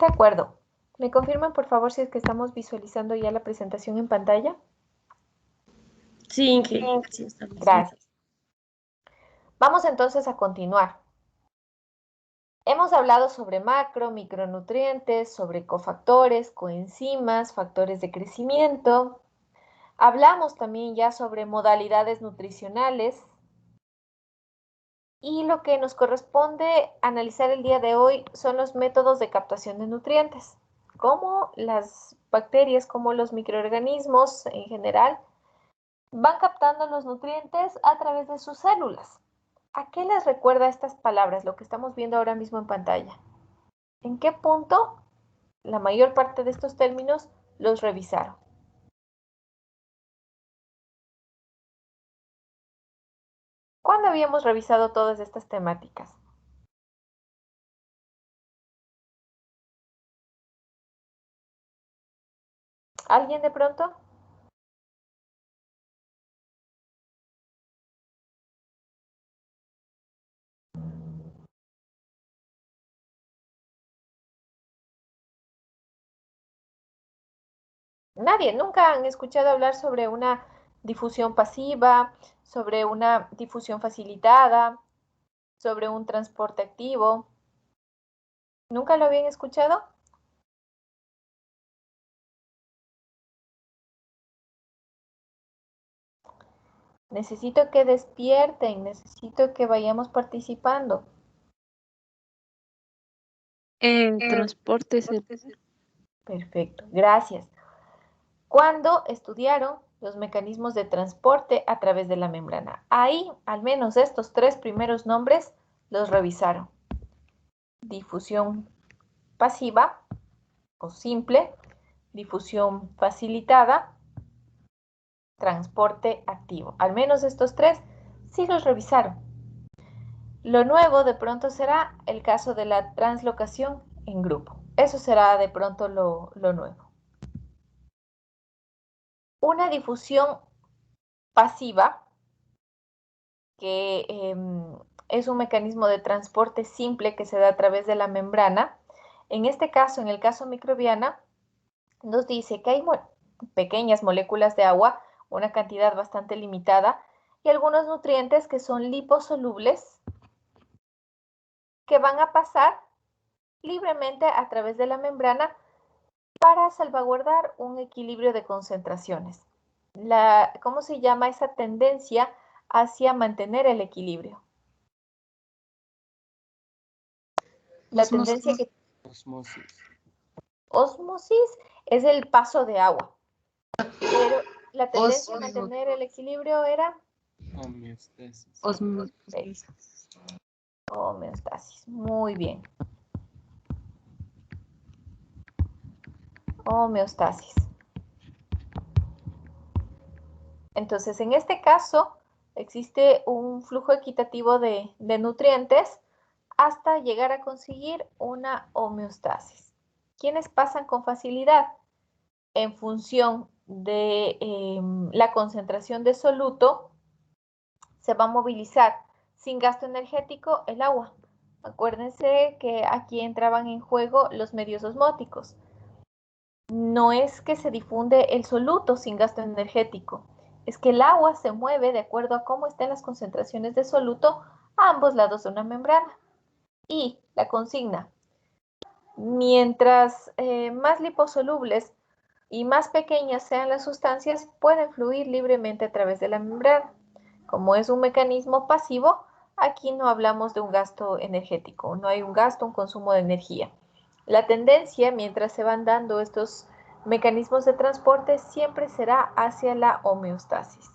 De acuerdo. ¿Me confirman, por favor, si es que estamos visualizando ya la presentación en pantalla? Sí, Inge. Sí, estamos. Gracias. Vamos entonces a continuar. Hemos hablado sobre macro, micronutrientes, sobre cofactores, coenzimas, factores de crecimiento. Hablamos también ya sobre modalidades nutricionales. Y lo que nos corresponde analizar el día de hoy son los métodos de captación de nutrientes, cómo las bacterias, como los microorganismos en general, van captando los nutrientes a través de sus células. ¿A qué les recuerda estas palabras, lo que estamos viendo ahora mismo en pantalla? ¿En qué punto la mayor parte de estos términos los revisaron? ¿Cuándo habíamos revisado todas estas temáticas? ¿Alguien de pronto? Nadie, nunca han escuchado hablar sobre una difusión pasiva, sobre una difusión facilitada, sobre un transporte activo. ¿Nunca lo habían escuchado? Necesito que despierten, necesito que vayamos participando. Transportes. Perfecto, gracias. ¿Cuándo estudiaron los mecanismos de transporte a través de la membrana? Ahí, al menos estos tres primeros nombres los revisaron. Difusión pasiva o simple, difusión facilitada, transporte activo. Al menos estos tres sí los revisaron. Lo nuevo de pronto será el caso de la translocación en grupo. Eso será de pronto lo nuevo. Una difusión pasiva, que es un mecanismo de transporte simple que se da a través de la membrana. En este caso, en el caso microbiana, nos dice que hay pequeñas moléculas de agua, una cantidad bastante limitada, y algunos nutrientes que son liposolubles, que van a pasar libremente a través de la membrana para salvaguardar un equilibrio de concentraciones. ¿Cómo se llama esa tendencia hacia mantener el equilibrio? La tendencia que... Osmosis. Osmosis es el paso de agua, pero la tendencia a mantener el equilibrio era... Homeostasis. Homeostasis, muy bien. Homeostasis. Entonces, en este caso, existe un flujo equitativo de nutrientes hasta llegar a conseguir una homeostasis. ¿Quiénes pasan con facilidad? En función de la concentración de soluto, se va a movilizar sin gasto energético el agua. Acuérdense que aquí entraban en juego los medios osmóticos. No es que se difunde el soluto sin gasto energético, es que el agua se mueve de acuerdo a cómo estén las concentraciones de soluto a ambos lados de una membrana. Y la consigna, mientras más liposolubles y más pequeñas sean las sustancias, pueden fluir libremente a través de la membrana. Como es un mecanismo pasivo, aquí no hablamos de un gasto energético, no hay un gasto, un consumo de energía. La tendencia, mientras se van dando estos mecanismos de transporte, siempre será hacia la homeostasis.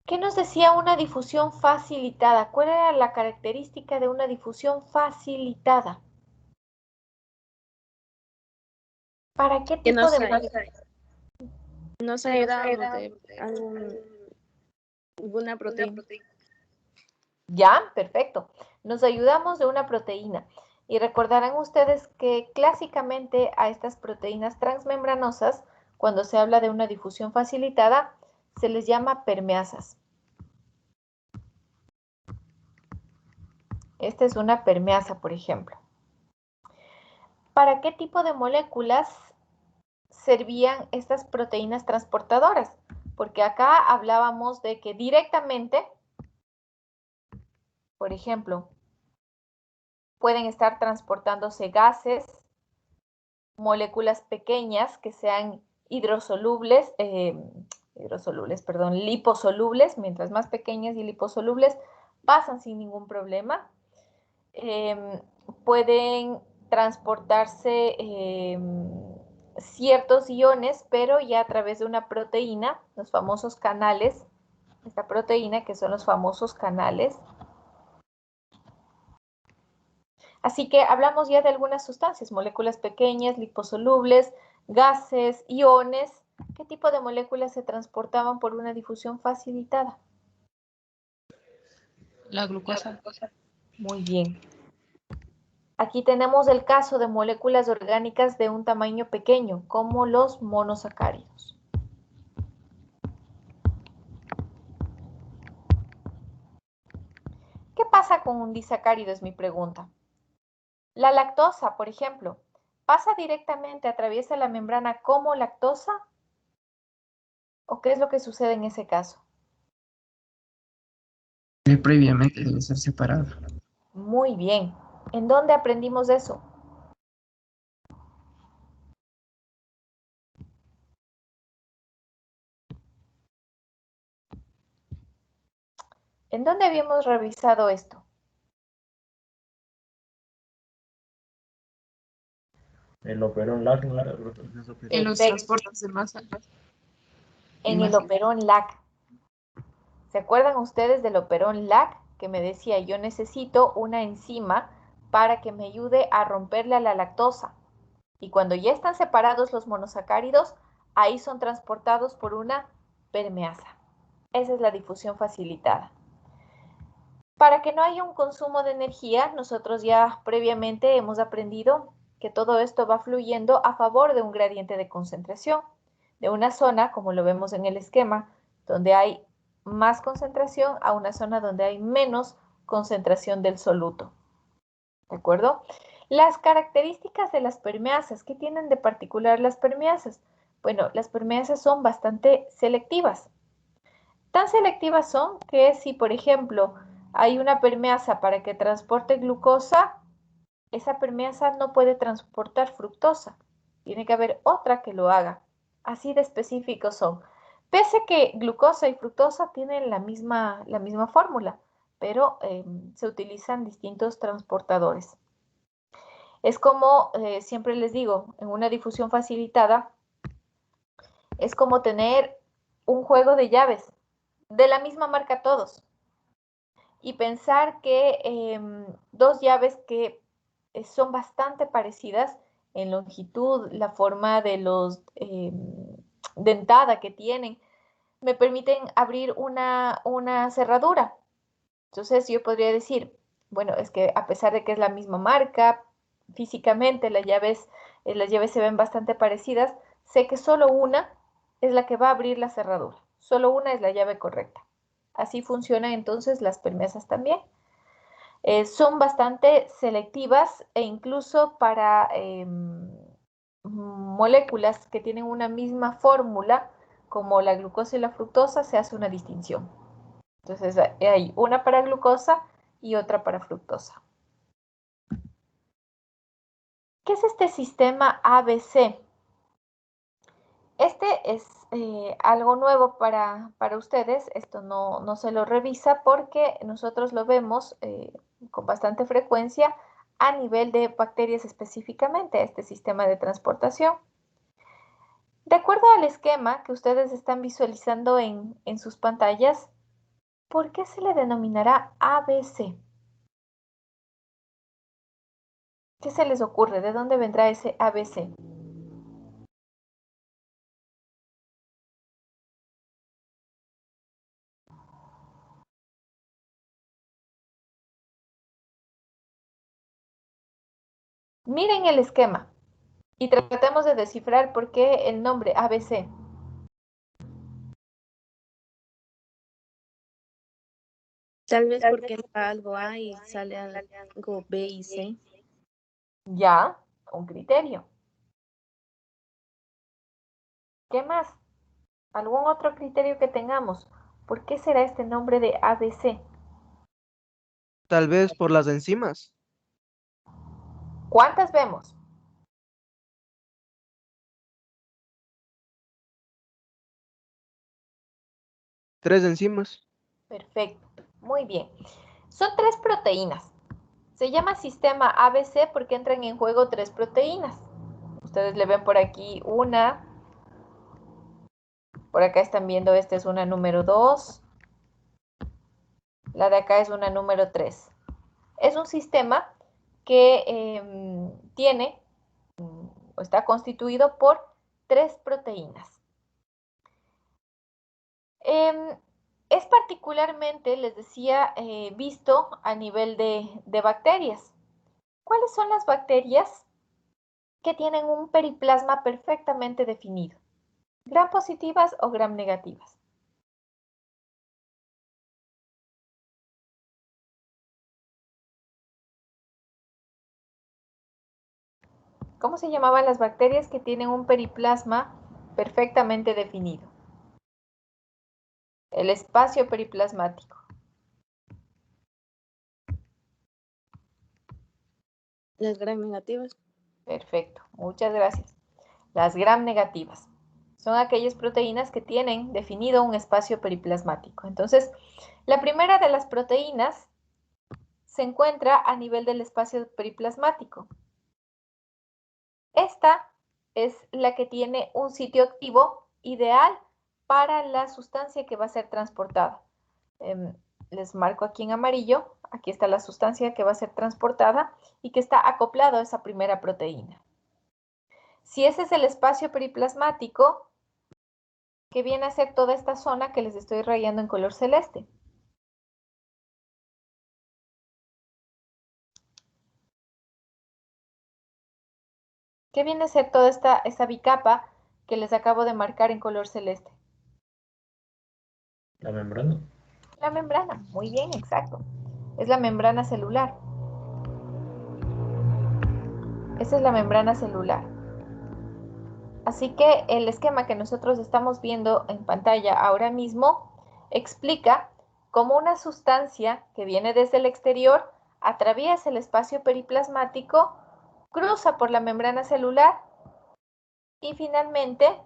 ¿Qué nos decía una difusión facilitada? ¿Cuál era la característica de una difusión facilitada? ¿Para qué tipo de... Nos ayudamos de alguna proteína. Ya, perfecto. Nos ayudamos de una proteína. Y recordarán ustedes que clásicamente a estas proteínas transmembranosas, cuando se habla de una difusión facilitada, se les llama permeasas. Esta es una permeasa, por ejemplo. ¿Para qué tipo de moléculas servían estas proteínas transportadoras? Porque acá hablábamos de que directamente, por ejemplo, pueden estar transportándose gases, moléculas pequeñas que sean liposolubles, mientras más pequeñas y liposolubles, pasan sin ningún problema. Pueden transportarse ciertos iones, pero ya a través de una proteína, los famosos canales, esta proteína que son los famosos canales. Así que hablamos ya de algunas sustancias, moléculas pequeñas, liposolubles, gases, iones. ¿Qué tipo de moléculas se transportaban por una difusión facilitada? La glucosa. Muy bien. Aquí tenemos el caso de moléculas orgánicas de un tamaño pequeño, como los monosacáridos. ¿Qué pasa con un disacárido? Es mi pregunta. La lactosa, por ejemplo, ¿pasa directamente, atraviesa la membrana como lactosa? ¿O qué es lo que sucede en ese caso? Previamente debe ser separado. Muy bien. ¿En dónde aprendimos eso? ¿En dónde habíamos revisado esto? El operón LAC. En los Perfecto. transportes de masa. En el operón LAC. ¿Se acuerdan ustedes del operón LAC que me decía yo necesito una enzima para que me ayude a romperle a la lactosa? Y cuando ya están separados los monosacáridos, ahí son transportados por una permeasa. Esa es la difusión facilitada. Para que no haya un consumo de energía, nosotros ya previamente hemos aprendido que todo esto va fluyendo a favor de un gradiente de concentración, de una zona, como lo vemos en el esquema, donde hay más concentración a una zona donde hay menos concentración del soluto. ¿De acuerdo? Las características de las permeasas, ¿qué tienen de particular las permeasas? Bueno, las permeasas son bastante selectivas. Tan selectivas son que si, por ejemplo, hay una permeasa para que transporte glucosa, esa permeasa no puede transportar fructosa. Tiene que haber otra que lo haga. Así de específicos son. Pese que glucosa y fructosa tienen la misma fórmula, pero se utilizan distintos transportadores. Es como siempre les digo, en una difusión facilitada, es como tener un juego de llaves, de la misma marca todos, y pensar que dos llaves que son bastante parecidas en longitud, la forma de los dentada que tienen, me permiten abrir una cerradura. Entonces yo podría decir, bueno, es que a pesar de que es la misma marca, físicamente las llaves se ven bastante parecidas, sé que solo una es la que va a abrir la cerradura, solo una es la llave correcta. Así funcionan entonces las permeasas también. Son bastante selectivas e incluso para moléculas que tienen una misma fórmula, como la glucosa y la fructosa, se hace una distinción. Entonces hay una para glucosa y otra para fructosa. ¿Qué es este sistema ABC? Este es algo nuevo para ustedes. Esto no se lo revisa porque nosotros lo vemos con bastante frecuencia a nivel de bacterias específicamente, este sistema de transportación. De acuerdo al esquema que ustedes están visualizando en sus pantallas, ¿por qué se le denominará ABC? ¿Qué se les ocurre? ¿De dónde vendrá ese ABC? Miren el esquema y tratemos de descifrar por qué el nombre ABC. Tal vez porque entra algo A y sale algo B y C. Ya, un criterio. ¿Qué más? ¿Algún otro criterio que tengamos? ¿Por qué será este nombre de ABC? Tal vez por las enzimas. ¿Cuántas vemos? Tres enzimas. Perfecto, muy bien. Son 3 proteínas. Se llama sistema ABC porque entran en juego 3 proteínas. Ustedes le ven por aquí una. Por acá están viendo, esta es una número 2. La de acá es una número 3. Es un sistema que tiene o está constituido por 3 proteínas. Es particularmente, les decía, visto a nivel de bacterias. ¿Cuáles son las bacterias que tienen un periplasma perfectamente definido? ¿Gram positivas o gram negativas? ¿Cómo se llamaban las bacterias que tienen un periplasma perfectamente definido? El espacio periplasmático. Las gram negativas. Perfecto, muchas gracias. Las gram negativas son aquellas proteínas que tienen definido un espacio periplasmático. Entonces, la primera de las proteínas se encuentra a nivel del espacio periplasmático. Esta es la que tiene un sitio activo ideal para la sustancia que va a ser transportada. Les marco aquí en amarillo, aquí está la sustancia que va a ser transportada y que está acoplado a esa primera proteína. Si ese es el espacio periplasmático, que viene a ser toda esta zona que les estoy rayando en color celeste. ¿Qué viene a ser toda esta bicapa que les acabo de marcar en color celeste? La membrana. La membrana, muy bien, exacto. Es la membrana celular. Esa es la membrana celular. Así que el esquema que nosotros estamos viendo en pantalla ahora mismo explica cómo una sustancia que viene desde el exterior atraviesa el espacio periplasmático, cruza por la membrana celular y finalmente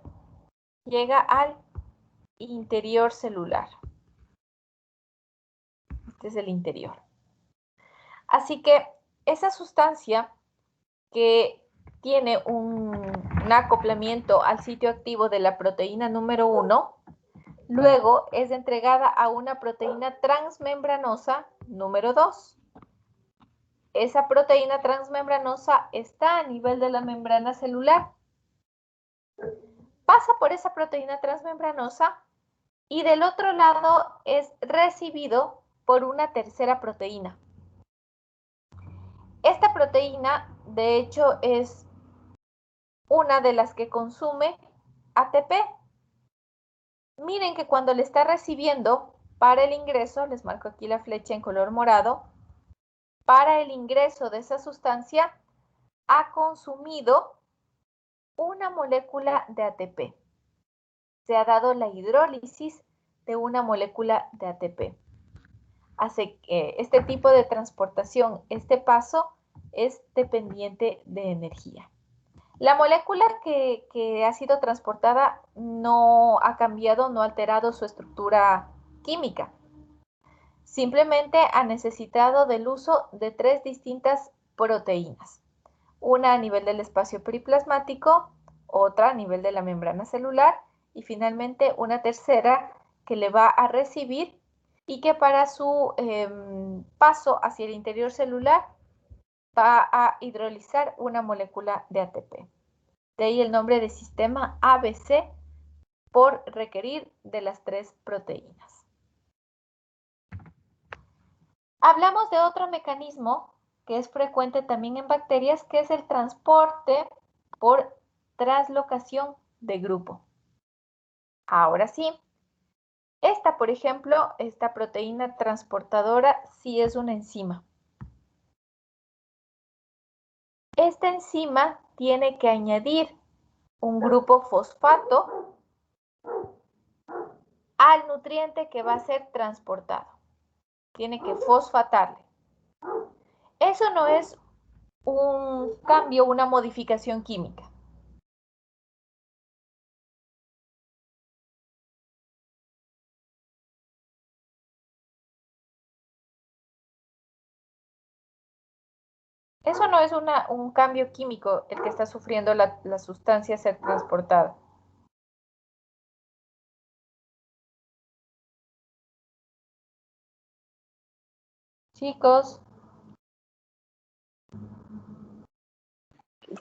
llega al interior celular. Este es el interior. Así que esa sustancia que tiene un acoplamiento al sitio activo de la proteína número 1, luego es entregada a una proteína transmembranosa número 2. Esa proteína transmembranosa está a nivel de la membrana celular. Pasa por esa proteína transmembranosa y del otro lado es recibido por una tercera proteína. Esta proteína, de hecho, es una de las que consume ATP. Miren que cuando le está recibiendo para el ingreso, les marco aquí la flecha en color morado, para el ingreso de esa sustancia, ha consumido una molécula de ATP. Se ha dado la hidrólisis de una molécula de ATP. Hace que este tipo de transportación, este paso, es dependiente de energía. La molécula que ha sido transportada no ha cambiado, no ha alterado su estructura química. Simplemente ha necesitado del uso de 3 distintas proteínas. Una a nivel del espacio periplasmático, otra a nivel de la membrana celular y finalmente una tercera que le va a recibir y que para su paso hacia el interior celular va a hidrolizar una molécula de ATP. De ahí el nombre de sistema ABC por requerir de las 3 proteínas. Hablamos de otro mecanismo que es frecuente también en bacterias, que es el transporte por traslocación de grupo. Ahora sí, esta, por ejemplo, esta proteína transportadora sí es una enzima. esta enzima tiene que añadir un grupo fosfato al nutriente que va a ser transportado. Tiene que fosfatarle. Eso no es un cambio, una modificación química. Eso no es un cambio químico el que está sufriendo la sustancia ser transportada. Chicos.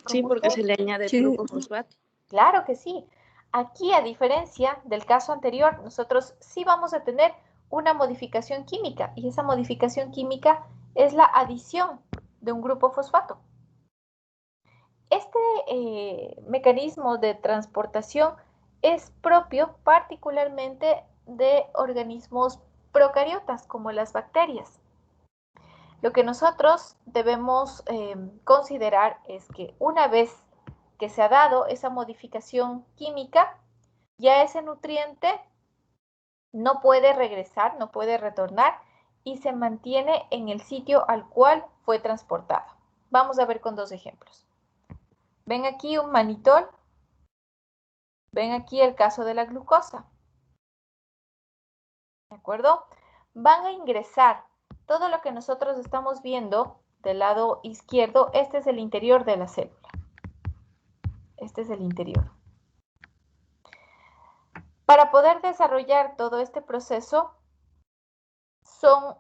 Sí, porque se le añade Sí. grupo fosfato. Claro que sí. Aquí, a diferencia del caso anterior, nosotros sí vamos a tener una modificación química, y esa modificación química es la adición de un grupo fosfato. Este mecanismo de transportación es propio particularmente de organismos procariotas, como las bacterias. Lo que nosotros debemos considerar es que una vez que se ha dado esa modificación química, ya ese nutriente no puede regresar, no puede retornar y se mantiene en el sitio al cual fue transportado. Vamos a ver con dos ejemplos. Ven aquí un manitol, ven aquí el caso de la glucosa. ¿De acuerdo? Van a ingresar todo lo que nosotros estamos viendo del lado izquierdo. Este es el interior de la célula. Este es el interior. Para poder desarrollar todo este proceso, son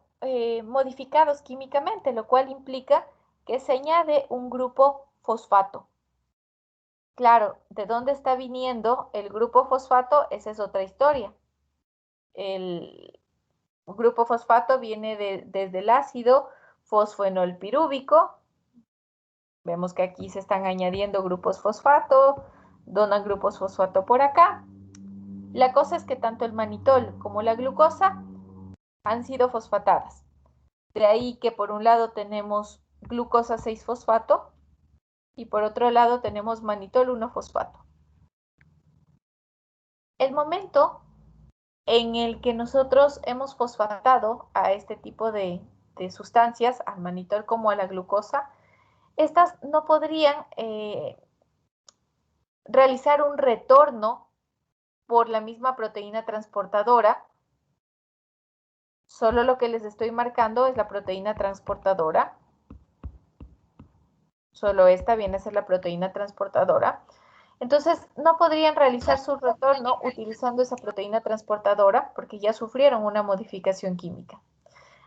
modificados químicamente, lo cual implica que se añade un grupo fosfato. Claro, ¿de dónde está viniendo el grupo fosfato? Esa es otra historia. El grupo fosfato viene desde el ácido fosfenolpirúvico. Vemos que aquí se están añadiendo grupos fosfato, donan grupos fosfato por acá. La cosa es que tanto el manitol como la glucosa han sido fosfatadas. De ahí que por un lado tenemos glucosa 6-fosfato y por otro lado tenemos manitol 1-fosfato. El momento en el que nosotros hemos fosfatado a este tipo de sustancias, al manitol como a la glucosa, estas no podrían realizar un retorno por la misma proteína transportadora. Solo lo que les estoy marcando es la proteína transportadora. Solo esta viene a ser la proteína transportadora. Entonces, no podrían realizar su retorno utilizando esa proteína transportadora porque ya sufrieron una modificación química.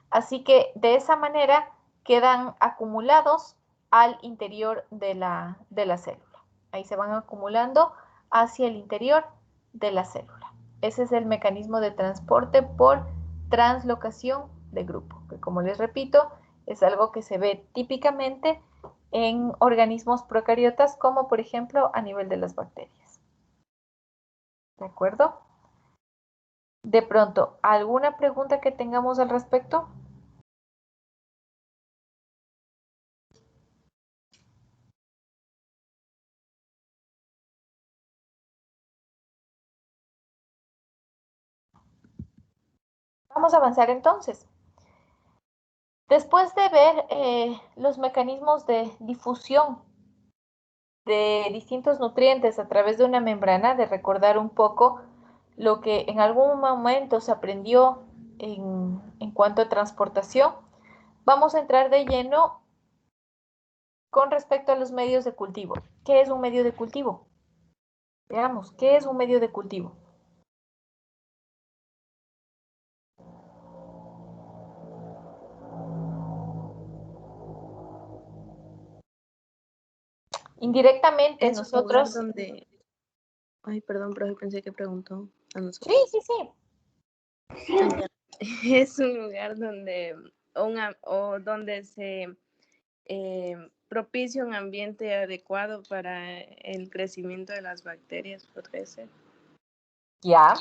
Así que de esa manera quedan acumulados al interior de la célula. Ahí se van acumulando hacia el interior de la célula. Ese es el mecanismo de transporte por translocación de grupo, que como les repito, es algo que se ve típicamente en organismos procariotas, como por ejemplo a nivel de las bacterias. ¿De acuerdo? De pronto, ¿alguna pregunta que tengamos al respecto? Vamos a avanzar entonces. Después de ver los mecanismos de difusión de distintos nutrientes a través de una membrana, de recordar un poco lo que en algún momento se aprendió en cuanto a transportación, vamos a entrar de lleno con respecto a los medios de cultivo. ¿Qué es un medio de cultivo? Veamos, ¿qué es un medio de cultivo? Indirectamente Es un lugar nosotros... donde... Ay, perdón, pero pensé que preguntó a Sí, nosotros. sí, sí. Es un lugar donde, donde se propicia un ambiente adecuado para el crecimiento de las bacterias, podría ser. Ya.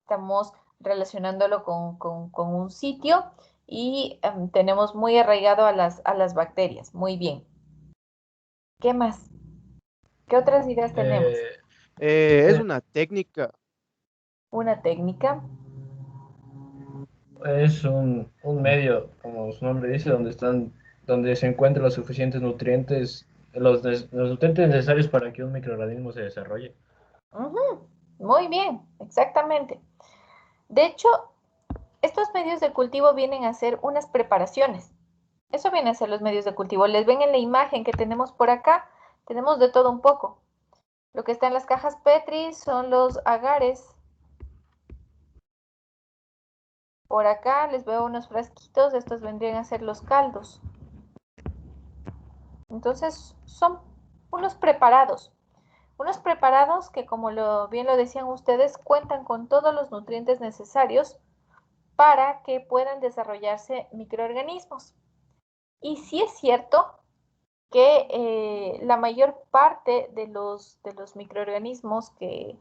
Estamos relacionándolo con un sitio y tenemos muy arraigado a las bacterias. Muy bien. ¿Qué más? ¿Qué otras ideas tenemos? Es una técnica. Una técnica. Es un medio, como su nombre dice, donde se encuentran los suficientes nutrientes, los nutrientes necesarios para que un microorganismo se desarrolle. Ujú, muy bien, exactamente. De hecho, estos medios de cultivo vienen a ser unas preparaciones. Eso viene a ser los medios de cultivo. Les ven en la imagen que tenemos por acá. Tenemos de todo un poco. Lo que está en las cajas Petri son los agares. Por acá les veo unos frasquitos. Estos vendrían a ser los caldos. Entonces son unos preparados. Unos preparados que, como bien lo decían ustedes, cuentan con todos los nutrientes necesarios para que puedan desarrollarse microorganismos. Y sí es cierto que la mayor parte de los microorganismos que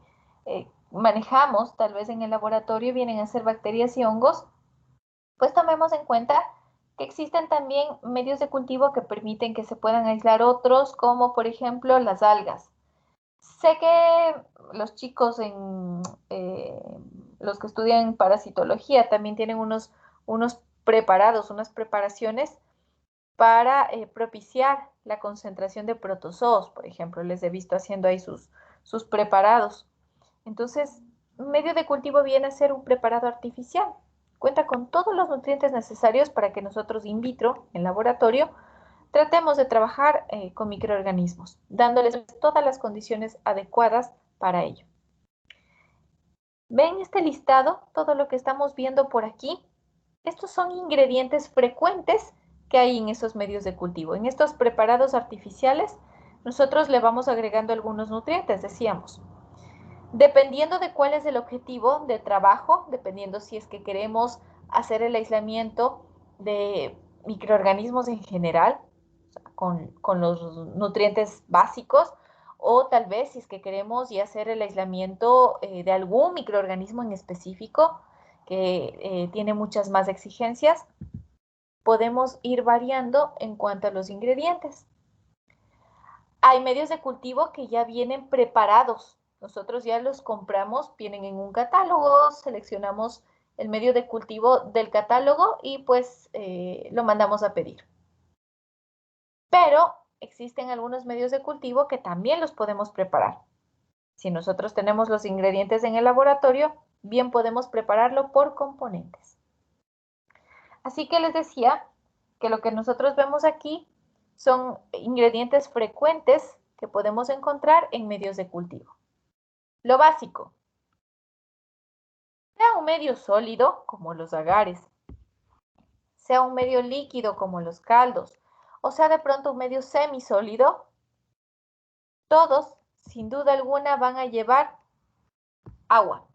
manejamos, tal vez en el laboratorio, vienen a ser bacterias y hongos, pues tomemos en cuenta que existen también medios de cultivo que permiten que se puedan aislar otros, como por ejemplo las algas. Sé que los chicos los que estudian parasitología también tienen unos preparados, unas preparaciones para propiciar la concentración de protozoos, por ejemplo. Les he visto haciendo ahí sus preparados. Entonces, un medio de cultivo viene a ser un preparado artificial. Cuenta con todos los nutrientes necesarios para que nosotros in vitro, en laboratorio, tratemos de trabajar con microorganismos, dándoles todas las condiciones adecuadas para ello. ¿Ven este listado? Todo lo que estamos viendo por aquí. Estos son ingredientes frecuentes que hay en esos medios de cultivo. En estos preparados artificiales, nosotros le vamos agregando algunos nutrientes, decíamos. Dependiendo de cuál es el objetivo de trabajo, dependiendo si es que queremos hacer el aislamiento de microorganismos en general, con los nutrientes básicos, o tal vez si es que queremos ya hacer el aislamiento de algún microorganismo en específico que tiene muchas más exigencias, podemos ir variando en cuanto a los ingredientes. Hay medios de cultivo que ya vienen preparados. Nosotros ya los compramos, vienen en un catálogo, seleccionamos el medio de cultivo del catálogo y pues lo mandamos a pedir. Pero existen algunos medios de cultivo que también los podemos preparar. Si nosotros tenemos los ingredientes en el laboratorio, bien podemos prepararlo por componentes. Así que les decía que lo que nosotros vemos aquí son ingredientes frecuentes que podemos encontrar en medios de cultivo. Lo básico, sea un medio sólido, como los agares, sea un medio líquido, como los caldos, o sea de pronto un medio semisólido, todos, sin duda alguna, van a llevar agua.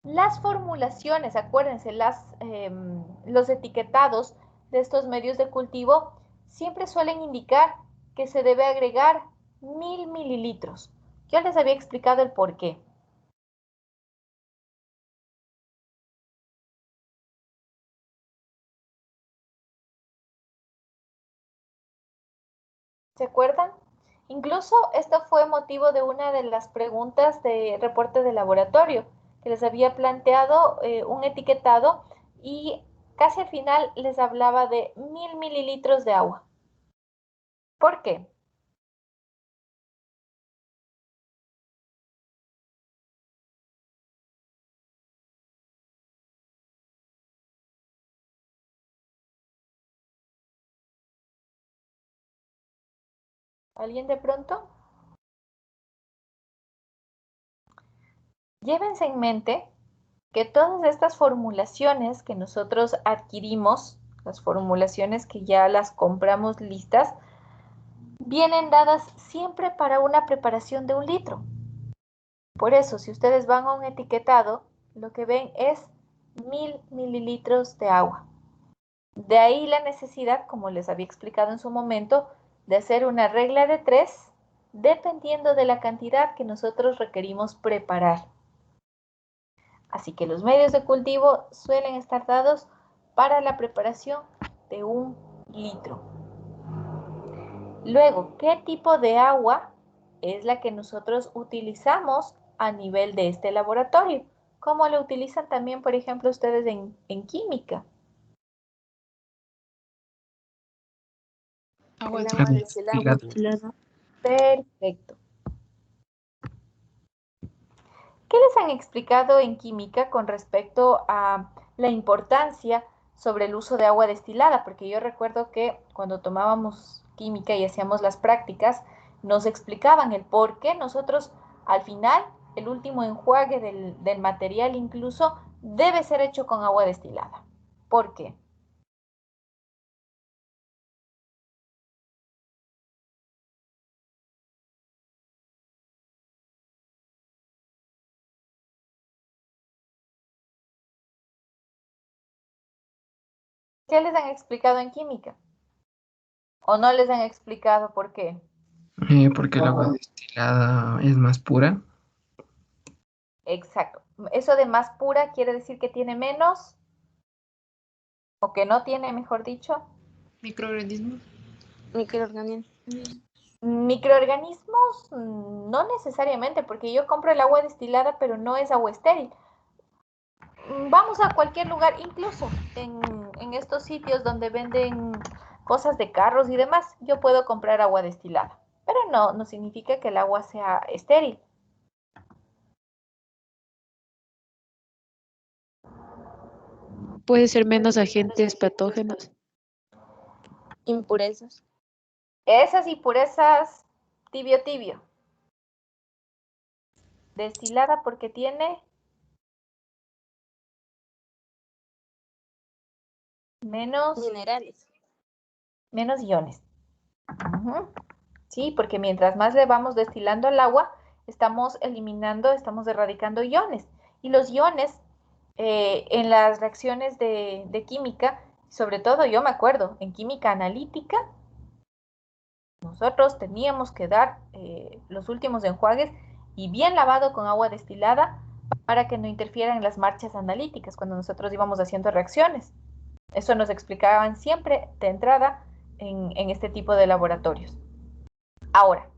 Las formulaciones, acuérdense, los etiquetados de estos medios de cultivo siempre suelen indicar que se debe agregar 1000 mililitros. Yo les había explicado el por qué. ¿Se acuerdan? Incluso esto fue motivo de una de las preguntas de reporte de laboratorio, que les había planteado un etiquetado y casi al final les hablaba de 1000 mililitros de agua. ¿Por qué? ¿Alguien de pronto? Llévense en mente que todas estas formulaciones que nosotros adquirimos, las formulaciones que ya las compramos listas, vienen dadas siempre para una preparación de 1 litro. Por eso, si ustedes van a un etiquetado, lo que ven es 1000 mililitros de agua. De ahí la necesidad, como les había explicado en su momento, de hacer una regla de 3, dependiendo de la cantidad que nosotros requerimos preparar. Así que los medios de cultivo suelen estar dados para la preparación de 1 litro. Luego, ¿qué tipo de agua es la que nosotros utilizamos a nivel de este laboratorio? ¿Cómo lo utilizan también, por ejemplo, ustedes en química? Agua El agua destilada. destilada. Perfecto. ¿Qué les han explicado en química con respecto a la importancia sobre el uso de agua destilada? Porque yo recuerdo que cuando tomábamos química y hacíamos las prácticas, nos explicaban el por qué nosotros al final, el último enjuague del material incluso, debe ser hecho con agua destilada. ¿Por qué? ¿Qué les han explicado en química? ¿O no les han explicado por qué? Porque el agua destilada es más pura. Exacto. Eso de más pura quiere decir que tiene menos, o que no tiene, mejor dicho, Microorganismos. microorganismos. No necesariamente, porque yo compro el agua destilada, pero no es agua estéril. Vamos a cualquier lugar, incluso en estos sitios donde venden cosas de carros y demás, yo puedo comprar agua destilada, pero no significa que el agua sea estéril. Puede ser menos agentes patógenos. Impurezas. Esas impurezas, tibio, tibio. Destilada porque tiene menos Minerales. iones. Sí, porque mientras más le vamos destilando al agua, estamos eliminando, estamos erradicando iones. Y los iones en las reacciones de química, sobre todo yo me acuerdo, en química analítica, nosotros teníamos que dar los últimos enjuagues y bien lavado con agua destilada para que no interfieran en las marchas analíticas cuando nosotros íbamos haciendo reacciones. Eso nos explicaban siempre de entrada en este tipo de laboratorios. Ahora,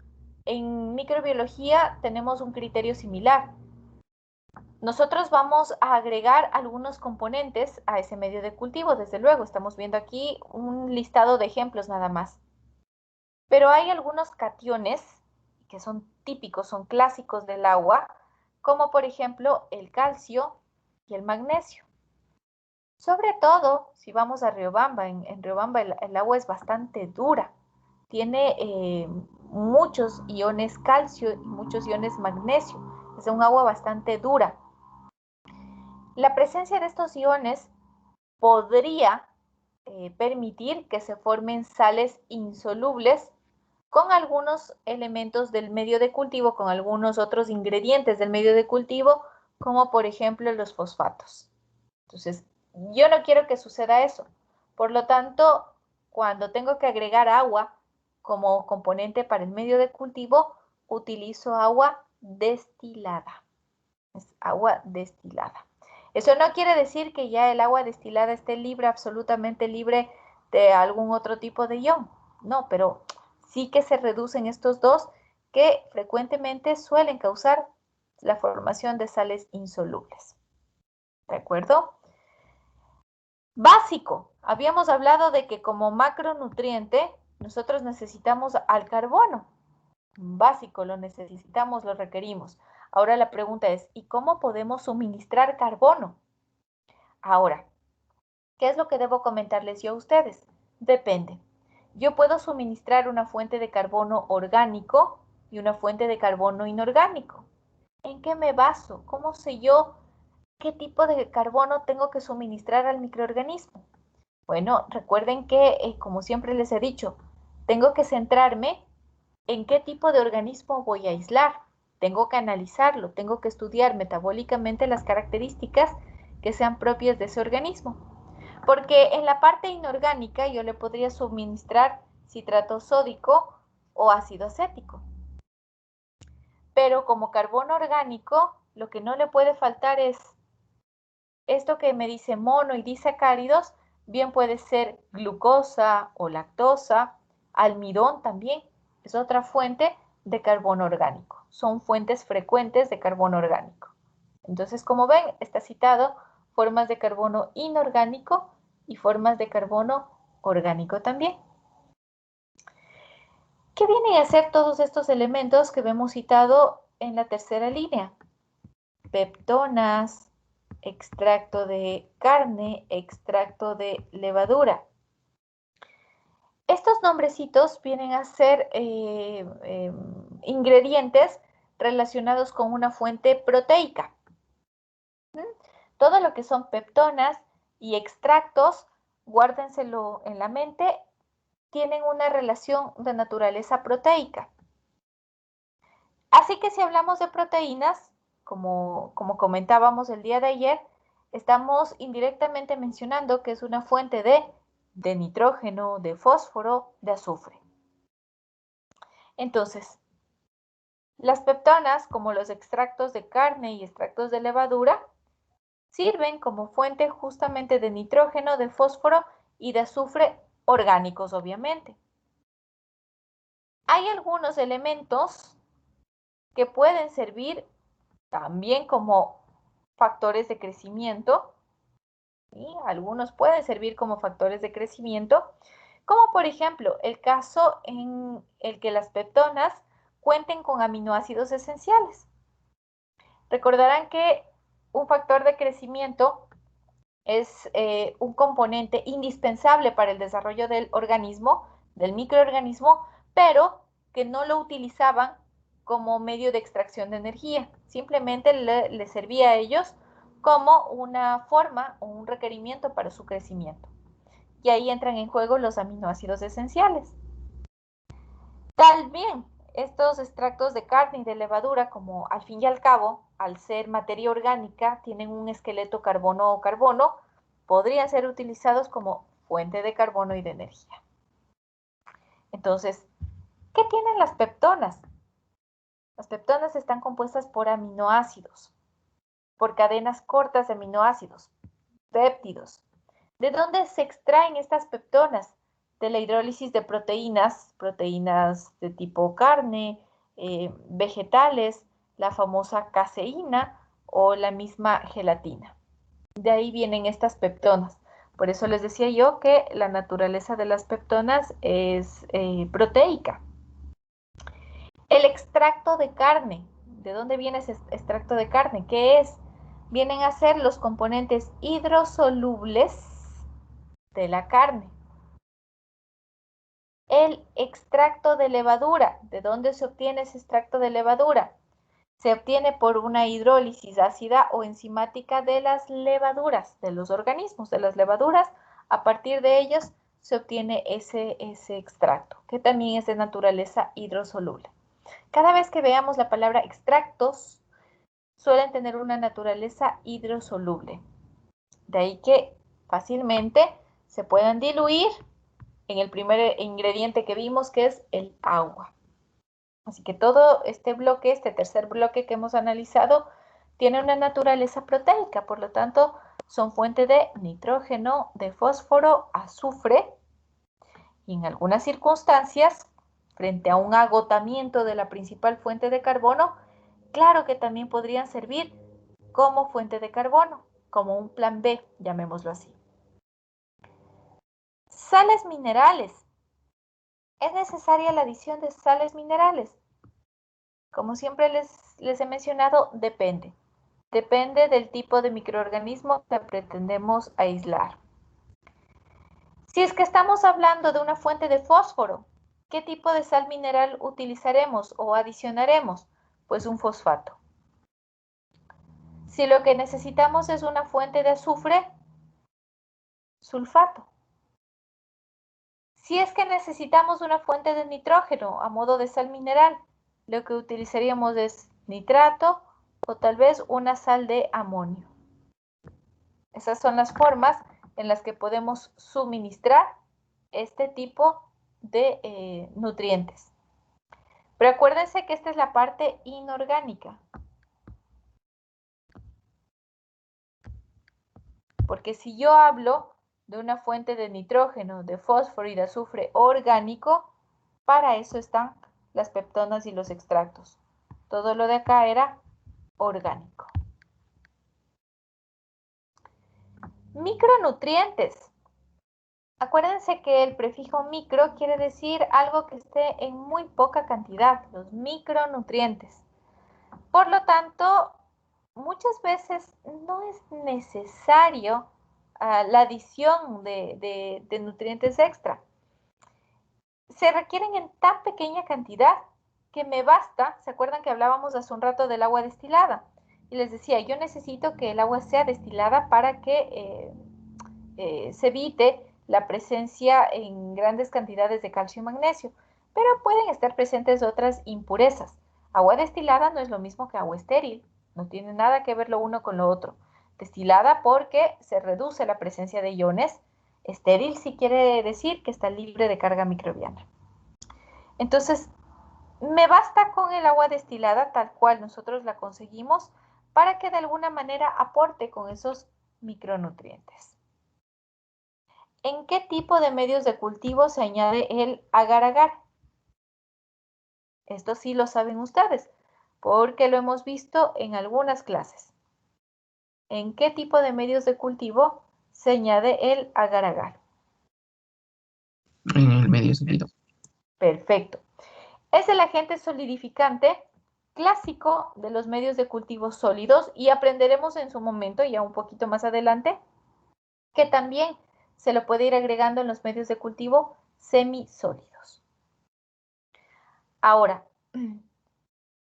en microbiología tenemos un criterio similar. Nosotros vamos a agregar algunos componentes a ese medio de cultivo, desde luego. Estamos viendo aquí un listado de ejemplos nada más. Pero hay algunos cationes que son típicos, son clásicos del agua, como por ejemplo el calcio y el magnesio. Sobre todo, si vamos a Riobamba, en Riobamba el agua es bastante dura. Tiene muchos iones calcio y muchos iones magnesio. Es un agua bastante dura. La presencia de estos iones podría permitir que se formen sales insolubles con algunos elementos del medio de cultivo, con algunos otros ingredientes del medio de cultivo, como por ejemplo los fosfatos. Entonces, yo no quiero que suceda eso. Por lo tanto, cuando tengo que agregar agua como componente para el medio de cultivo, utilizo agua destilada. Es agua destilada. Eso no quiere decir que ya el agua destilada esté libre, absolutamente libre de algún otro tipo de ion. No, pero sí que se reducen estos dos que frecuentemente suelen causar la formación de sales insolubles. ¿De acuerdo? Básico. Habíamos hablado de que como macronutriente nosotros necesitamos al carbono. Básico, lo necesitamos, lo requerimos. Ahora la pregunta es, ¿y cómo podemos suministrar carbono? Ahora, ¿qué es lo que debo comentarles yo a ustedes? Depende. Yo puedo suministrar una fuente de carbono orgánico y una fuente de carbono inorgánico. ¿En qué me baso? ¿Cómo sé yo qué tipo de carbono tengo que suministrar al microorganismo? Bueno, recuerden que, como siempre les he dicho, tengo que centrarme en qué tipo de organismo voy a aislar. Tengo que analizarlo, tengo que estudiar metabólicamente las características que sean propias de ese organismo. Porque en la parte inorgánica yo le podría suministrar citrato sódico o ácido acético. Pero como carbono orgánico, lo que no le puede faltar es esto que me dice mono y disacáridos, bien puede ser glucosa o lactosa, almidón también, es otra fuente de carbono orgánico. Son fuentes frecuentes de carbono orgánico. Entonces, como ven, está citado formas de carbono inorgánico y formas de carbono orgánico también. ¿Qué vienen a ser todos estos elementos que vemos citado en la tercera línea? Peptonas, extracto de carne, extracto de levadura. Estos nombrecitos vienen a ser ingredientes relacionados con una fuente proteica. Todo lo que son peptonas y extractos, guárdenselo en la mente, tienen una relación de naturaleza proteica. Así que si hablamos de proteínas, como comentábamos el día de ayer, estamos indirectamente mencionando que es una fuente de nitrógeno, de fósforo, de azufre. Entonces, las peptonas, como los extractos de carne y extractos de levadura, sirven como fuente justamente de nitrógeno, de fósforo y de azufre orgánicos, obviamente. Hay algunos elementos que pueden servir también como factores de crecimiento, y algunos pueden servir como factores de crecimiento, como por ejemplo el caso en el que las peptonas cuenten con aminoácidos esenciales. Recordarán que un factor de crecimiento es un componente indispensable para el desarrollo del organismo, del microorganismo, pero que no lo utilizaban como medio de extracción de energía. Simplemente le servía a ellos como una forma o un requerimiento para su crecimiento. Y ahí entran en juego los aminoácidos esenciales. También estos extractos de carne y de levadura, como al fin y al cabo, al ser materia orgánica, tienen un esqueleto carbono-carbono, podrían ser utilizados como fuente de carbono y de energía. Entonces, ¿qué tienen las peptonas? Las peptonas están compuestas por aminoácidos, por cadenas cortas de aminoácidos, péptidos. ¿De dónde se extraen estas peptonas? De la hidrólisis de proteínas de tipo carne, vegetales, la famosa caseína o la misma gelatina. De ahí vienen estas peptonas. Por eso les decía yo que la naturaleza de las peptonas es proteica. El extracto de carne. ¿De dónde viene ese extracto de carne? ¿Qué es? Vienen a ser los componentes hidrosolubles de la carne. El extracto de levadura. ¿De dónde se obtiene ese extracto de levadura? Se obtiene por una hidrólisis ácida o enzimática de las levaduras, de los organismos, de las levaduras. A partir de ellos se obtiene ese extracto, que también es de naturaleza hidrosoluble. Cada vez que veamos la palabra extractos, suelen tener una naturaleza hidrosoluble. De ahí que fácilmente se puedan diluir en el primer ingrediente que vimos, que es el agua. Así que todo este bloque, este tercer bloque que hemos analizado, tiene una naturaleza proteica, por lo tanto, son fuente de nitrógeno, de fósforo, azufre, y en algunas circunstancias, frente a un agotamiento de la principal fuente de carbono, claro que también podrían servir como fuente de carbono, como un plan B, llamémoslo así. Sales minerales. ¿Es necesaria la adición de sales minerales? Como siempre les he mencionado, depende. Depende del tipo de microorganismo que pretendemos aislar. Si es que estamos hablando de una fuente de fósforo, ¿qué tipo de sal mineral utilizaremos o adicionaremos? Pues un fosfato. Si lo que necesitamos es una fuente de azufre, sulfato. Si es que necesitamos una fuente de nitrógeno a modo de sal mineral, lo que utilizaríamos es nitrato o tal vez una sal de amonio. Esas son las formas en las que podemos suministrar este tipo de nutrientes. Pero acuérdense que esta es la parte inorgánica. Porque si yo hablo de una fuente de nitrógeno, de fósforo y de azufre orgánico, para eso están las peptonas y los extractos. Todo lo de acá era orgánico. Micronutrientes. Acuérdense que el prefijo micro quiere decir algo que esté en muy poca cantidad, los micronutrientes. Por lo tanto, muchas veces no es necesario la adición de nutrientes extra. Se requieren en tan pequeña cantidad que me basta. ¿Se acuerdan que hablábamos hace un rato del agua destilada? Y les decía, yo necesito que el agua sea destilada para que se evite la presencia en grandes cantidades de calcio y magnesio, pero pueden estar presentes otras impurezas. Agua destilada no es lo mismo que agua estéril, no tiene nada que ver lo uno con lo otro. Destilada porque se reduce la presencia de iones, estéril sí quiere decir que está libre de carga microbiana. Entonces, me basta con el agua destilada tal cual nosotros la conseguimos para que de alguna manera aporte con esos micronutrientes. ¿En qué tipo de medios de cultivo se añade el agar-agar? Esto sí lo saben ustedes, porque lo hemos visto en algunas clases. ¿En qué tipo de medios de cultivo se añade el agar-agar? En el medio sólido. Perfecto. Es el agente solidificante clásico de los medios de cultivo sólidos y aprenderemos en su momento, ya un poquito más adelante, que también se lo puede ir agregando en los medios de cultivo semisólidos. Ahora,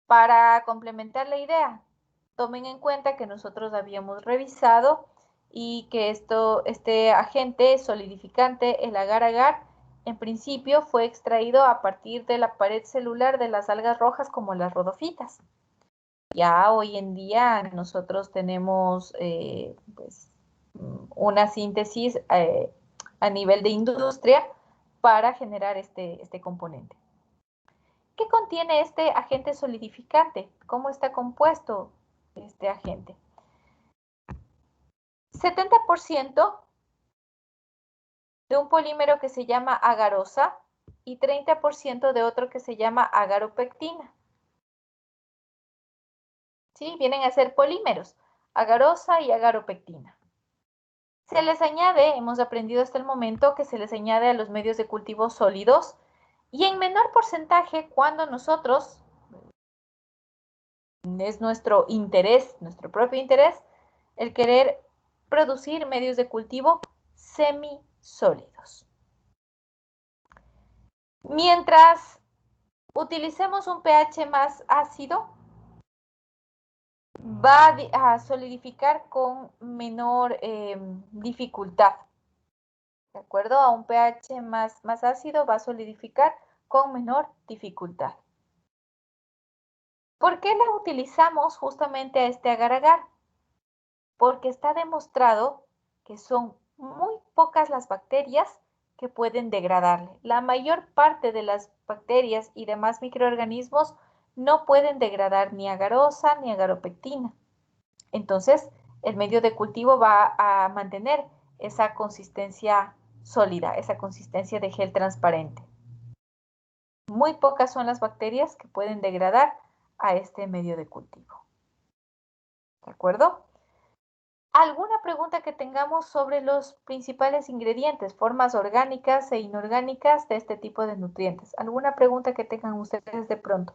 para complementar la idea, tomen en cuenta que nosotros habíamos revisado y que este agente solidificante, el agar-agar, en principio fue extraído a partir de la pared celular de las algas rojas como las rodofitas. Ya hoy en día nosotros tenemos pues, una síntesis a nivel de industria para generar este componente. ¿Qué contiene este agente solidificante? ¿Cómo está compuesto este agente? 70% de un polímero que se llama agarosa y 30% de otro que se llama agaropectina. ¿Sí? Vienen a ser polímeros, agarosa y agaropectina. Se les añade, hemos aprendido hasta el momento, que se les añade a los medios de cultivo sólidos y en menor porcentaje cuando nosotros, es nuestro interés, nuestro propio interés, el querer producir medios de cultivo semisólidos. Mientras utilicemos un pH más ácido, va a solidificar con menor dificultad. ¿De acuerdo? A un pH más ácido va a solidificar con menor dificultad. ¿Por qué la utilizamos justamente a este agar-agar? Porque está demostrado que son muy pocas las bacterias que pueden degradarle. La mayor parte de las bacterias y demás microorganismos no pueden degradar ni agarosa ni agaropectina. Entonces, el medio de cultivo va a mantener esa consistencia sólida, esa consistencia de gel transparente. Muy pocas son las bacterias que pueden degradar a este medio de cultivo. ¿De acuerdo? ¿Alguna pregunta que tengamos sobre los principales ingredientes, formas orgánicas e inorgánicas de este tipo de nutrientes? ¿Alguna pregunta que tengan ustedes de pronto?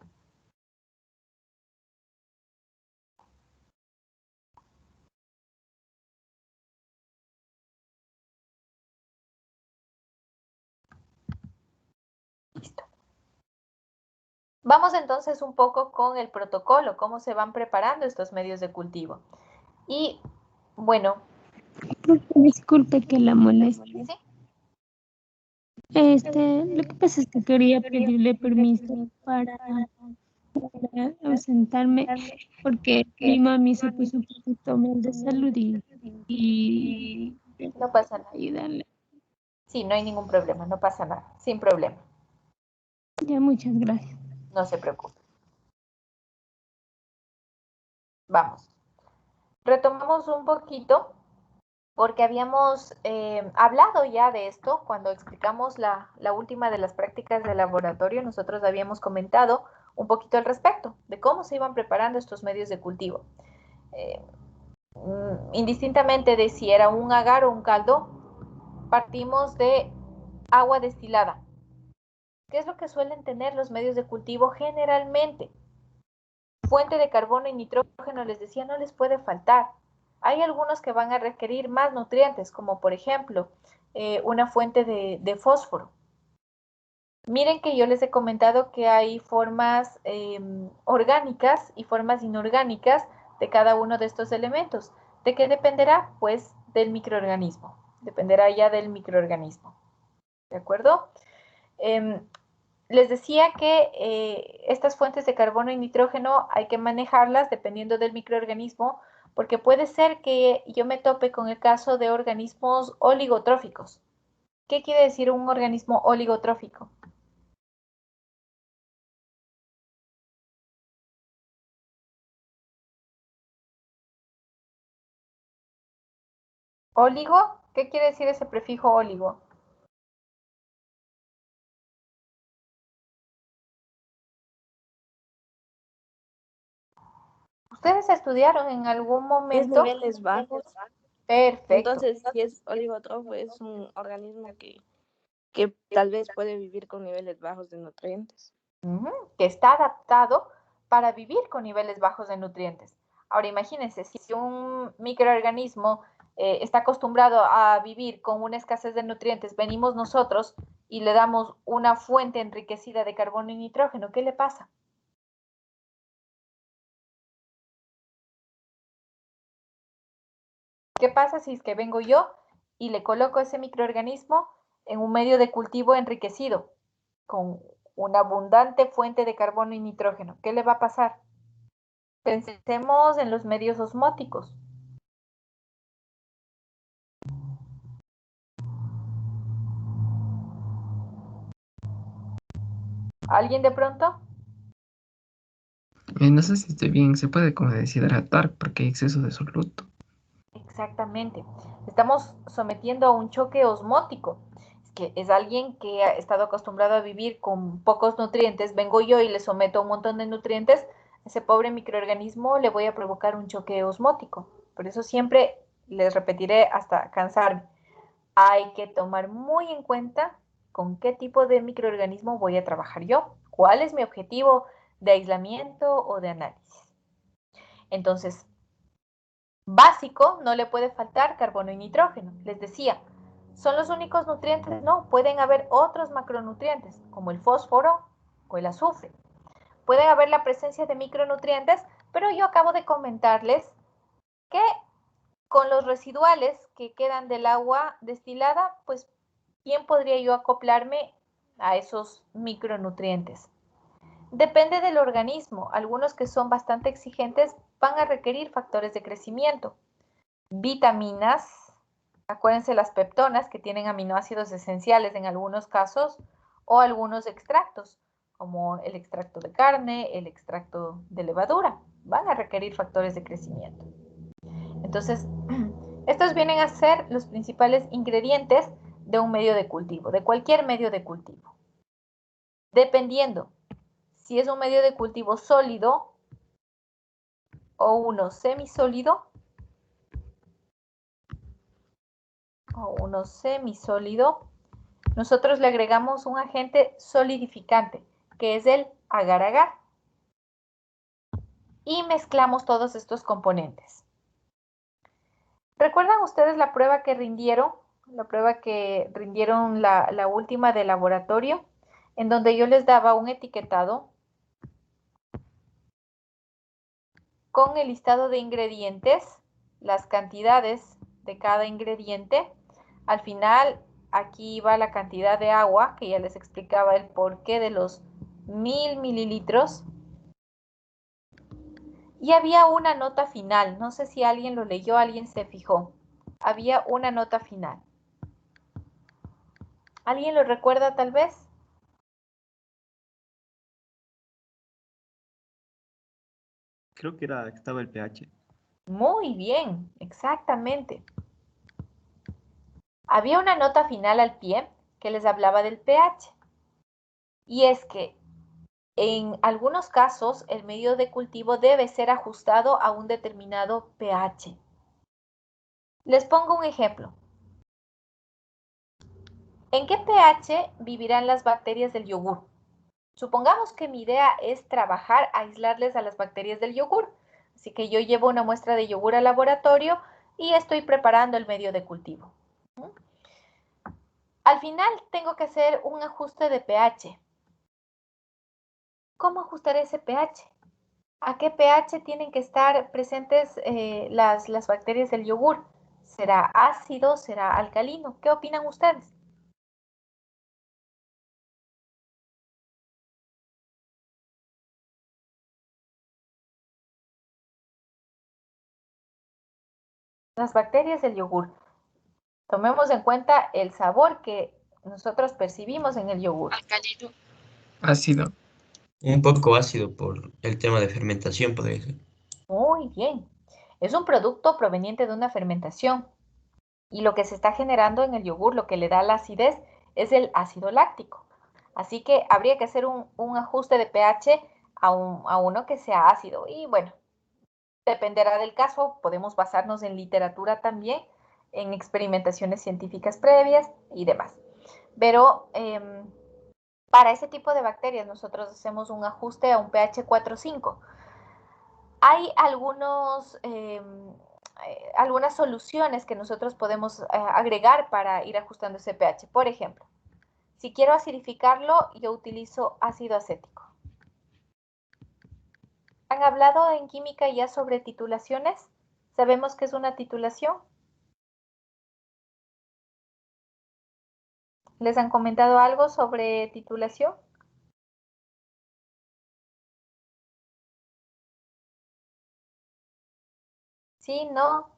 Listo. Vamos entonces un poco con el protocolo, cómo se van preparando estos medios de cultivo. Y bueno. Disculpe que la moleste. ¿Sí? Lo que pasa es que quería pedirle permiso para ausentarme porque mi mami se puso un poquito mal de salud y no pasa nada. Ayudarle. Sí, no hay ningún problema, no pasa nada, sin problema. Ya, muchas gracias. No se preocupe. Vamos. Retomamos un poquito porque habíamos hablado ya de esto cuando explicamos la última de las prácticas de laboratorio. Nosotros habíamos comentado un poquito al respecto de cómo se iban preparando estos medios de cultivo. Indistintamente de si era un agar o un caldo, partimos de agua destilada. ¿Qué es lo que suelen tener los medios de cultivo generalmente? Fuente de carbono y nitrógeno, les decía, no les puede faltar. Hay algunos que van a requerir más nutrientes, como por ejemplo una fuente de fósforo. Miren que yo les he comentado que hay formas orgánicas y formas inorgánicas de cada uno de estos elementos. ¿De qué dependerá? Pues del microorganismo. Dependerá ya del microorganismo. ¿De acuerdo? Les decía que estas fuentes de carbono y nitrógeno hay que manejarlas dependiendo del microorganismo, porque puede ser que yo me tope con el caso de organismos oligotróficos. ¿Qué quiere decir un organismo oligotrófico? ¿Oligo? ¿Qué quiere decir ese prefijo oligo? ¿Ustedes estudiaron en algún Es momento? niveles bajos. Perfecto. Entonces, si es oligotrófico, es un organismo que tal vez puede vivir con niveles bajos de nutrientes. Que está adaptado para vivir con niveles bajos de nutrientes. Ahora imagínense, si un microorganismo está acostumbrado a vivir con una escasez de nutrientes, venimos nosotros y le damos una fuente enriquecida de carbono y nitrógeno, ¿qué le pasa? ¿Qué pasa si es que vengo yo y le coloco ese microorganismo en un medio de cultivo enriquecido con una abundante fuente de carbono y nitrógeno? ¿Qué le va a pasar? Pensemos en los medios osmóticos. ¿Alguien de pronto? No sé si estoy bien, se puede como deshidratar porque hay exceso de soluto. Exactamente. Estamos sometiendo a un choque osmótico. Es que es alguien que ha estado acostumbrado a vivir con pocos nutrientes. Vengo yo y le someto a un montón de nutrientes. A ese pobre microorganismo le voy a provocar un choque osmótico. Por eso siempre les repetiré hasta cansarme. Hay que tomar muy en cuenta con qué tipo de microorganismo voy a trabajar yo. ¿Cuál es mi objetivo de aislamiento o de análisis? Entonces, básico, no le puede faltar carbono y nitrógeno. Les decía, ¿son los únicos nutrientes? No, pueden haber otros macronutrientes, como el fósforo o el azufre. Puede haber la presencia de micronutrientes, pero yo acabo de comentarles que con los residuales que quedan del agua destilada, pues bien podría yo acoplarme a esos micronutrientes. Depende del organismo. Algunos que son bastante exigentes van a requerir factores de crecimiento. Vitaminas, acuérdense las peptonas que tienen aminoácidos esenciales en algunos casos, o algunos extractos, como el extracto de carne, el extracto de levadura, van a requerir factores de crecimiento. Entonces, estos vienen a ser los principales ingredientes de un medio de cultivo, de cualquier medio de cultivo. Dependiendo si es un medio de cultivo sólido o uno semisólido, nosotros le agregamos un agente solidificante, que es el agar-agar, y mezclamos todos estos componentes. ¿Recuerdan ustedes la prueba que rindieron? La prueba que rindieron la última de laboratorio, en donde yo les daba un etiquetado con el listado de ingredientes, las cantidades de cada ingrediente. Al final, aquí va la cantidad de agua, que ya les explicaba el porqué de los 1000 mililitros. Y había una nota final, no sé si alguien lo leyó, alguien se fijó. Había una nota final. ¿Alguien lo recuerda tal vez? Creo que estaba el pH. Muy bien, exactamente. Había una nota final al pie que les hablaba del pH. Y es que en algunos casos el medio de cultivo debe ser ajustado a un determinado pH. Les pongo un ejemplo. ¿En qué pH vivirán las bacterias del yogur? Supongamos que mi idea es trabajar a aislarles a las bacterias del yogur. Así que yo llevo una muestra de yogur al laboratorio y estoy preparando el medio de cultivo. Al final tengo que hacer un ajuste de pH. ¿Cómo ajustaré ese pH? ¿A qué pH tienen que estar presentes las bacterias del yogur? ¿Será ácido? ¿Será alcalino? ¿Qué opinan ustedes? Las bacterias del yogur. Tomemos en cuenta el sabor que nosotros percibimos en el yogur. Alcalino. Ácido. Un poco ácido por el tema de fermentación, podría ser. Muy bien. Es un producto proveniente de una fermentación. Y lo que se está generando en el yogur, lo que le da la acidez, es el ácido láctico. Así que habría que hacer un ajuste de pH a uno que sea ácido. Y bueno, dependerá del caso. Podemos basarnos en literatura también, en experimentaciones científicas previas y demás. Pero para ese tipo de bacterias nosotros hacemos un ajuste a un pH 4,5. Hay algunas soluciones que nosotros podemos agregar para ir ajustando ese pH. Por ejemplo, si quiero acidificarlo, yo utilizo ácido acético. ¿Han hablado en química ya sobre titulaciones? ¿Sabemos qué es una titulación? ¿Les han comentado algo sobre titulación? ¿Sí? ¿No?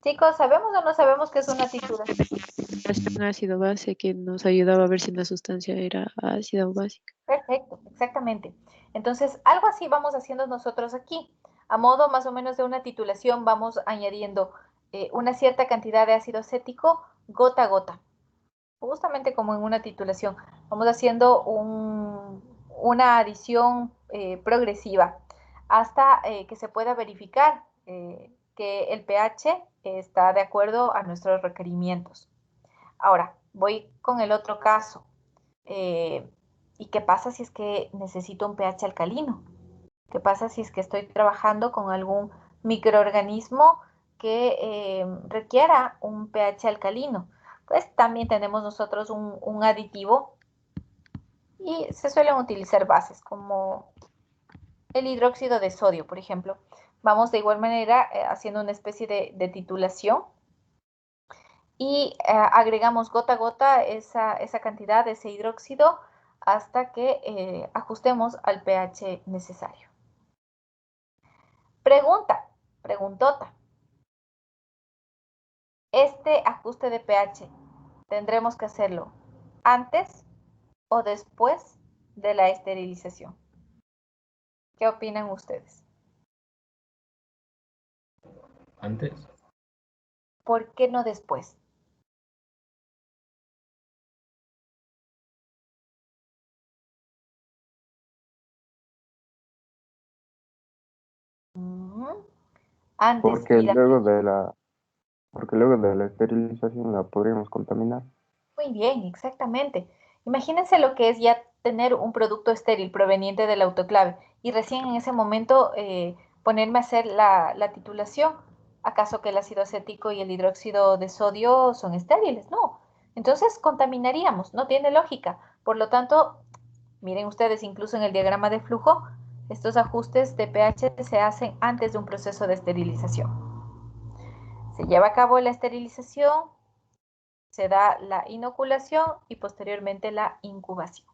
Chicos, ¿sabemos o no sabemos qué es una titulación? Es un ácido base que nos ayudaba a ver si la sustancia era ácida o básica. Perfecto, exactamente. Entonces, algo así vamos haciendo nosotros aquí. A modo más o menos de una titulación, vamos añadiendo una cierta cantidad de ácido acético gota a gota. Justamente como en una titulación. Vamos haciendo una adición progresiva hasta que se pueda verificar que el pH está de acuerdo a nuestros requerimientos. Ahora, voy con el otro caso. ¿Y qué pasa si es que necesito un pH alcalino? ¿Qué pasa si es que estoy trabajando con algún microorganismo que requiera un pH alcalino? Pues también tenemos nosotros un aditivo y se suelen utilizar bases como el hidróxido de sodio, por ejemplo. Vamos de igual manera haciendo una especie de titulación y agregamos gota a gota esa cantidad de ese hidróxido hasta que ajustemos al pH necesario. Preguntota. Este ajuste de pH, ¿tendremos que hacerlo antes o después de la esterilización? ¿Qué opinan ustedes? Antes. ¿Por qué no después? Antes, Porque mira, porque luego de la esterilización la podríamos contaminar. muy bien, exactamente. Imagínense lo que es ya tener un producto estéril proveniente del autoclave y recién en ese momento ponerme a hacer la titulación. ¿Acaso que el ácido acético y el hidróxido de sodio son estériles? No. Entonces contaminaríamos, no tiene lógica. Por lo tanto, miren ustedes, incluso en el diagrama de flujo, estos ajustes de pH se hacen antes de un proceso de esterilización. Se lleva a cabo la esterilización, se da la inoculación y posteriormente la incubación.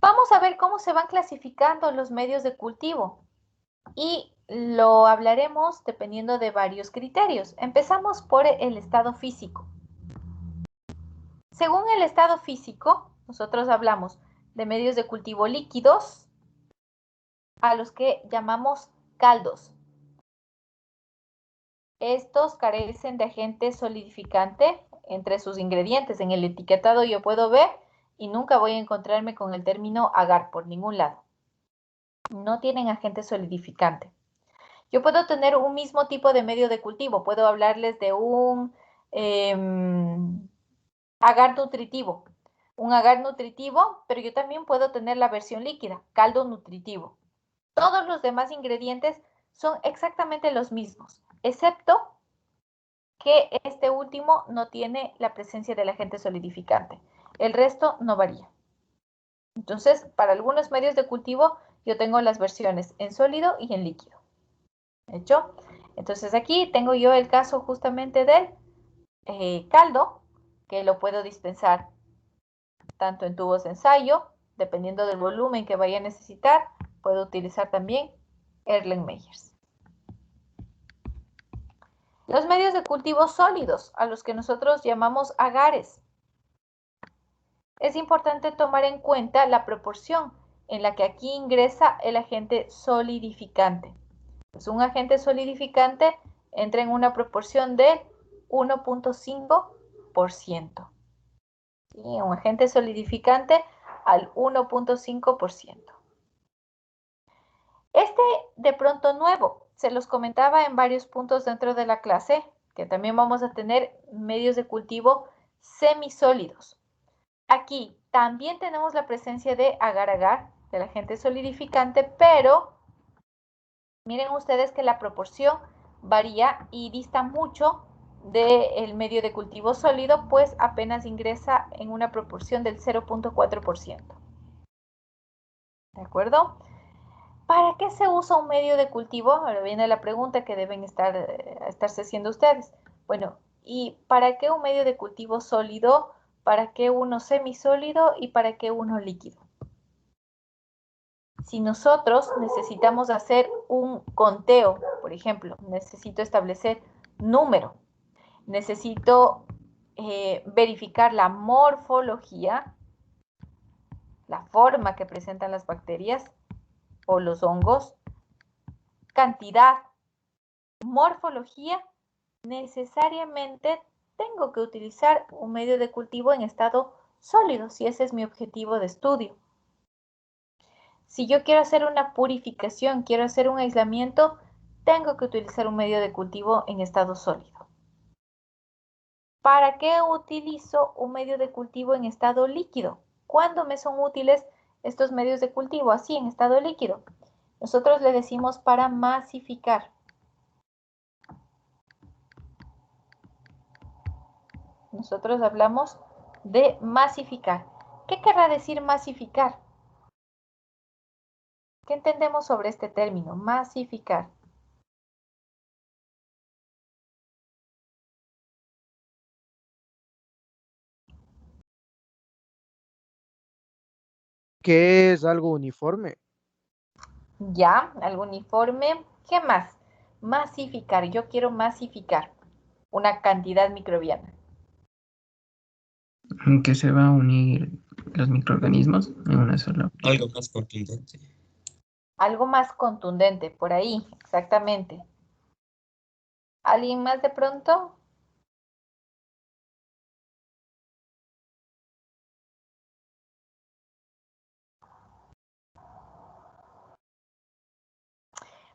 Vamos a ver cómo se van clasificando los medios de cultivo y lo hablaremos dependiendo de varios criterios. Empezamos por el estado físico. Según el estado físico, nosotros hablamos de medios de cultivo líquidos, a los que llamamos caldos. Estos carecen de agente solidificante entre sus ingredientes. En el etiquetado yo puedo ver y nunca voy a encontrarme con el término agar por ningún lado. No tienen agente solidificante. Yo puedo tener un mismo tipo de medio de cultivo. Puedo hablarles de un agar nutritivo. Un agar nutritivo, pero yo también puedo tener la versión líquida, caldo nutritivo. Todos los demás ingredientes son exactamente los mismos, excepto que este último no tiene la presencia del agente solidificante. El resto no varía. Entonces, para algunos medios de cultivo, yo tengo las versiones en sólido y en líquido. ¿Hecho? Entonces, aquí tengo yo el caso justamente del caldo, que lo puedo dispensar tanto en tubos de ensayo, dependiendo del volumen que vaya a necesitar, puedo utilizar también Erlenmeyers. Los medios de cultivo sólidos, a los que nosotros llamamos agares. Es importante tomar en cuenta la proporción en la que aquí ingresa el agente solidificante. Pues un agente solidificante entra en una proporción de 1.5%. ¿Sí? Un agente solidificante al 1.5%. Este de pronto nuevo, se los comentaba en varios puntos dentro de la clase, que también vamos a tener medios de cultivo semisólidos. Aquí también tenemos la presencia de agar-agar, del agente solidificante, pero miren ustedes que la proporción varía y dista mucho del medio de cultivo sólido, pues apenas ingresa en una proporción del 0.4%. ¿De acuerdo? ¿Para qué se usa un medio de cultivo? Ahora viene la pregunta que deben estarse haciendo ustedes. Bueno, ¿y para qué un medio de cultivo sólido? ¿Para qué uno semisólido? ¿Y para qué uno líquido? Si nosotros necesitamos hacer un conteo, por ejemplo, necesito establecer número, necesito verificar la morfología, la forma que presentan las bacterias o los hongos, cantidad, morfología, necesariamente tengo que utilizar un medio de cultivo en estado sólido, si ese es mi objetivo de estudio. Si yo quiero hacer una purificación, quiero hacer un aislamiento, tengo que utilizar un medio de cultivo en estado sólido. ¿Para qué utilizo un medio de cultivo en estado líquido? ¿Cuándo me son útiles estos medios de cultivo así en estado líquido? Nosotros le decimos para masificar. Nosotros hablamos de masificar. ¿Qué querrá decir masificar? ¿Qué entendemos sobre este término? Masificar. ¿Qué es algo uniforme? Ya, algo uniforme. ¿Qué más? Masificar. Yo quiero masificar una cantidad microbiana. Que se va a unir los microorganismos en una sola. Algo más contundente. Algo más contundente, por ahí, exactamente. ¿Alguien más de pronto?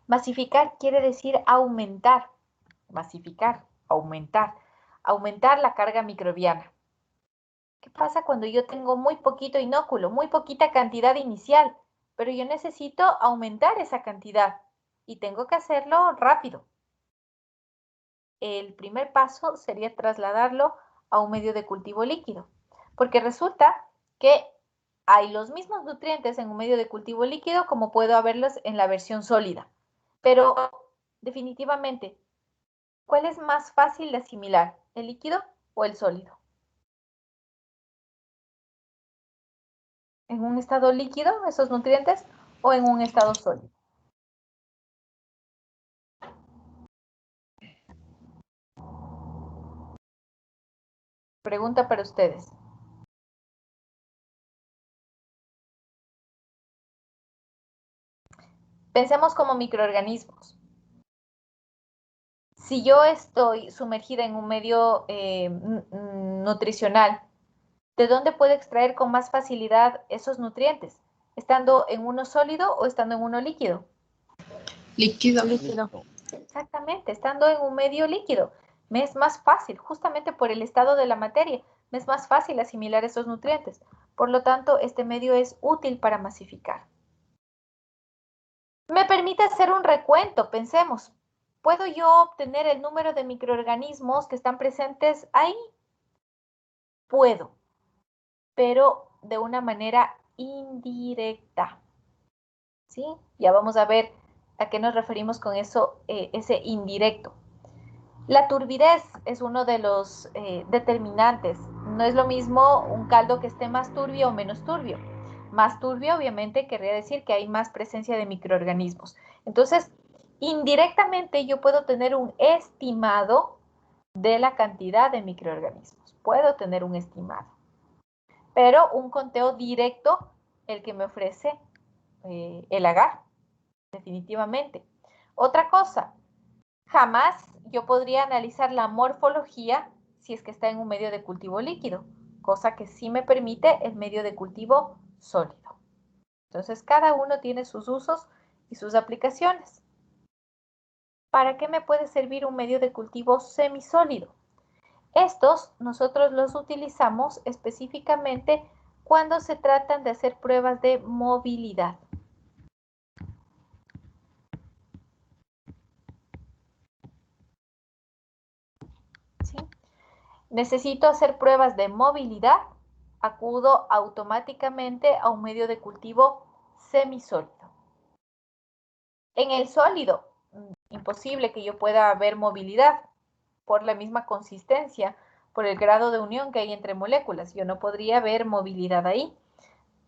Masificar quiere decir aumentar. Masificar, aumentar. Aumentar la carga microbiana. ¿Qué pasa cuando yo tengo muy poquito inóculo, muy poquita cantidad inicial, pero yo necesito aumentar esa cantidad y tengo que hacerlo rápido? El primer paso sería trasladarlo a un medio de cultivo líquido, porque resulta que hay los mismos nutrientes en un medio de cultivo líquido como puedo haberlos en la versión sólida, pero definitivamente, ¿cuál es más fácil de asimilar, el líquido o el sólido? ¿En un estado líquido esos nutrientes o en un estado sólido? Pregunta para ustedes. Pensemos como microorganismos. Si yo estoy sumergida en un medio nutricional, ¿de dónde puedo extraer con más facilidad esos nutrientes? ¿Estando en uno sólido o estando en uno líquido? Líquido. Líquido. Exactamente, estando en un medio líquido. Me es más fácil, justamente por el estado de la materia, me es más fácil asimilar esos nutrientes. Por lo tanto, este medio es útil para masificar. Me permite hacer un recuento, pensemos. ¿Puedo yo obtener el número de microorganismos que están presentes ahí? Puedo, pero de una manera indirecta. ¿Sí? Ya vamos a ver a qué nos referimos con eso, ese indirecto. La turbidez es uno de los determinantes. No es lo mismo un caldo que esté más turbio o menos turbio. Más turbio, obviamente, querría decir que hay más presencia de microorganismos. Entonces, indirectamente yo puedo tener un estimado de la cantidad de microorganismos. Puedo tener un estimado. Pero un conteo directo, el que me ofrece el agar, definitivamente. Otra cosa, jamás yo podría analizar la morfología si es que está en un medio de cultivo líquido, cosa que sí me permite el medio de cultivo sólido. Entonces, cada uno tiene sus usos y sus aplicaciones. ¿Para qué me puede servir un medio de cultivo semisólido? Estos nosotros los utilizamos específicamente cuando se tratan de hacer pruebas de movilidad. ¿Sí? Necesito hacer pruebas de movilidad, acudo automáticamente a un medio de cultivo semisólido. En el sólido, imposible que yo pueda ver movilidad por la misma consistencia, por el grado de unión que hay entre moléculas. Yo no podría ver movilidad ahí.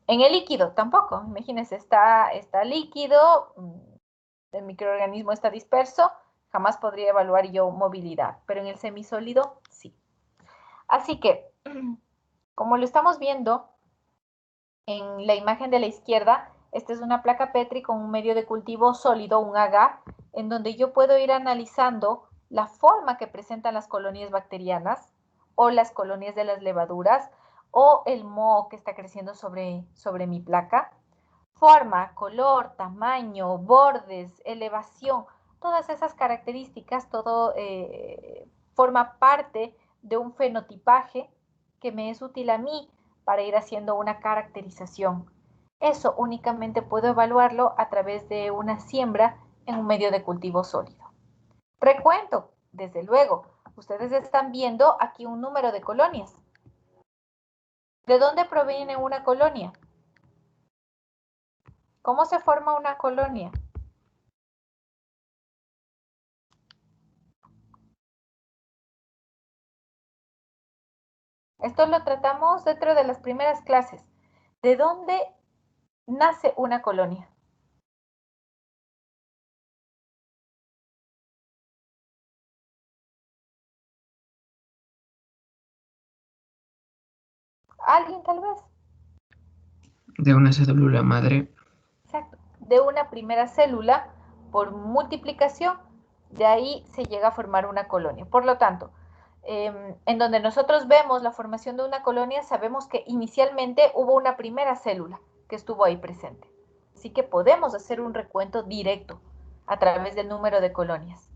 En el líquido tampoco. Imagínense, está líquido, el microorganismo está disperso, jamás podría evaluar yo movilidad, pero en el semisólido sí. Así que, como lo estamos viendo en la imagen de la izquierda, esta es una placa Petri con un medio de cultivo sólido, un agar, en donde yo puedo ir analizando la forma que presentan las colonias bacterianas o las colonias de las levaduras o el moho que está creciendo sobre mi placa. Forma, color, tamaño, bordes, elevación, todas esas características, todo forma parte de un fenotipaje que me es útil a mí para ir haciendo una caracterización. Eso únicamente puedo evaluarlo a través de una siembra en un medio de cultivo sólido. Recuento, desde luego, ustedes están viendo aquí un número de colonias. ¿De dónde proviene una colonia? ¿Cómo se forma una colonia? Esto lo tratamos dentro de las primeras clases. ¿De dónde nace una colonia? ¿Alguien tal vez? De una célula madre. Exacto. De una primera célula por multiplicación, de ahí se llega a formar una colonia. Por lo tanto, en donde nosotros vemos la formación de una colonia, sabemos que inicialmente hubo una primera célula que estuvo ahí presente. Así que podemos hacer un recuento directo a través del número de colonias.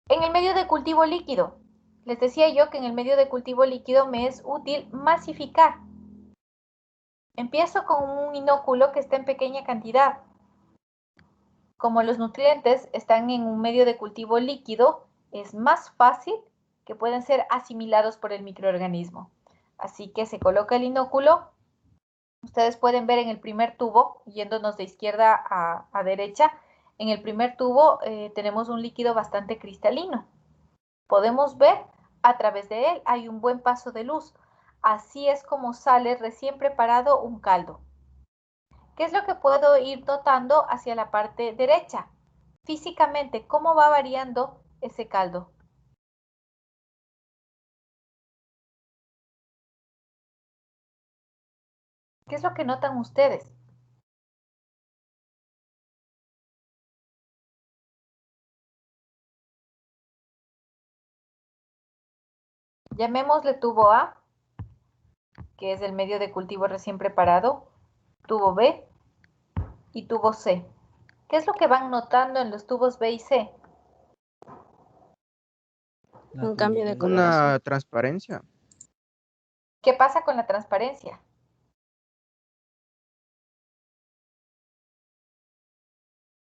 En el medio de cultivo líquido, les decía yo que en el medio de cultivo líquido me es útil masificar. Empiezo con un inóculo que está en pequeña cantidad. Como los nutrientes están en un medio de cultivo líquido, es más fácil que puedan ser asimilados por el microorganismo. Así que se coloca el inóculo. Ustedes pueden ver en el primer tubo, yéndonos de izquierda a derecha, en el primer tubo tenemos un líquido bastante cristalino. Podemos ver a través de él, hay un buen paso de luz. Así es como sale recién preparado un caldo. ¿Qué es lo que puedo ir notando hacia la parte derecha? Físicamente, ¿cómo va variando ese caldo? ¿Qué es lo que notan ustedes? Llamémosle tubo A, que es el medio de cultivo recién preparado, tubo B y tubo C. ¿Qué es lo que van notando en los tubos B y C? Un cambio de coloración. Una transparencia. ¿Qué pasa con la transparencia?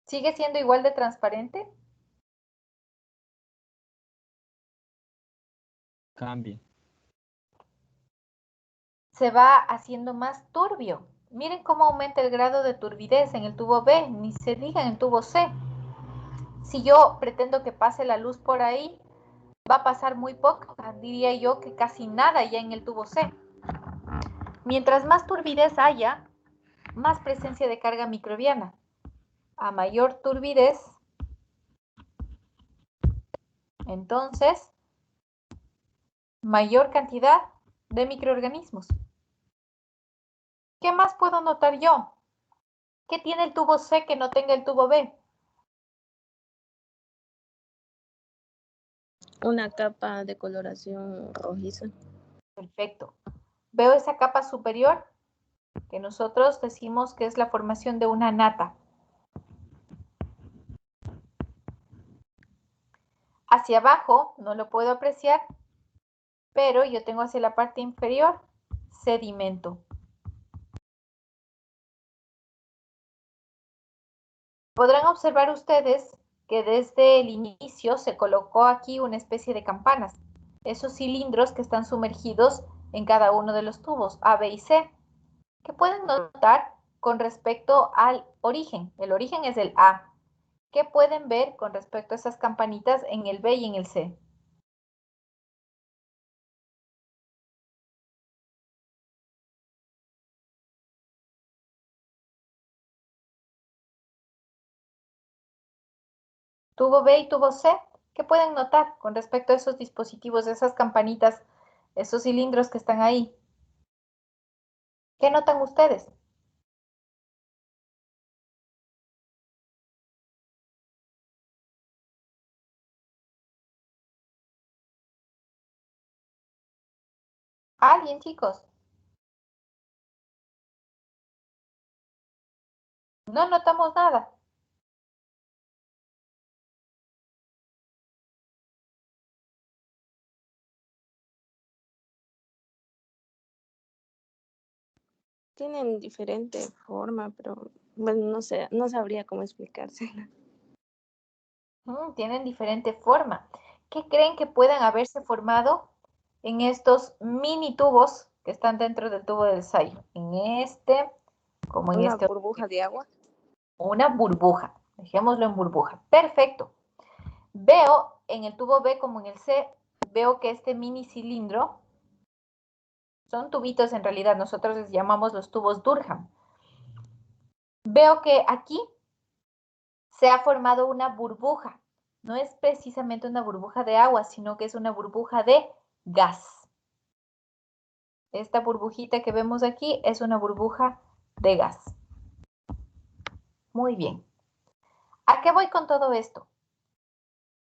¿Sigue siendo igual de transparente? Cambia. Se va haciendo más turbio. Miren cómo aumenta el grado de turbidez en el tubo B, ni se diga en el tubo C. Si yo pretendo que pase la luz por ahí, va a pasar muy poca, diría yo que casi nada ya en el tubo C. Mientras más turbidez haya, más presencia de carga microbiana. A mayor turbidez, entonces, mayor cantidad de microorganismos. ¿Qué más puedo notar yo? ¿Qué tiene el tubo C que no tenga el tubo B? Una capa de coloración rojiza. Perfecto. Veo esa capa superior que nosotros decimos que es la formación de una nata. Hacia abajo no lo puedo apreciar, pero yo tengo hacia la parte inferior sedimento. Podrán observar ustedes que desde el inicio se colocó aquí una especie de campanas, esos cilindros que están sumergidos en cada uno de los tubos, A, B y C, que pueden notar con respecto al origen. El origen es el A. ¿Qué pueden ver con respecto a esas campanitas en el B y en el C? Tubo B y tubo C, ¿qué pueden notar con respecto a esos dispositivos, esas campanitas, esos cilindros que están ahí? ¿Qué notan ustedes? ¿Alguien, chicos? No notamos nada. Tienen diferente forma, pero bueno, no sé, no sabría cómo explicársela. Tienen diferente forma. ¿Qué creen que puedan haberse formado en estos mini tubos que están dentro del tubo de ensayo? En este, como en Una este. burbuja de agua. Una burbuja. Dejémoslo en burbuja. Perfecto. Veo en el tubo B como en el C, veo que este mini cilindro son tubitos en realidad, nosotros les llamamos los tubos Durham. Veo que aquí se ha formado una burbuja. No es precisamente una burbuja de agua, sino que es una burbuja de gas. Esta burbujita que vemos aquí es una burbuja de gas. Muy bien. ¿A qué voy con todo esto?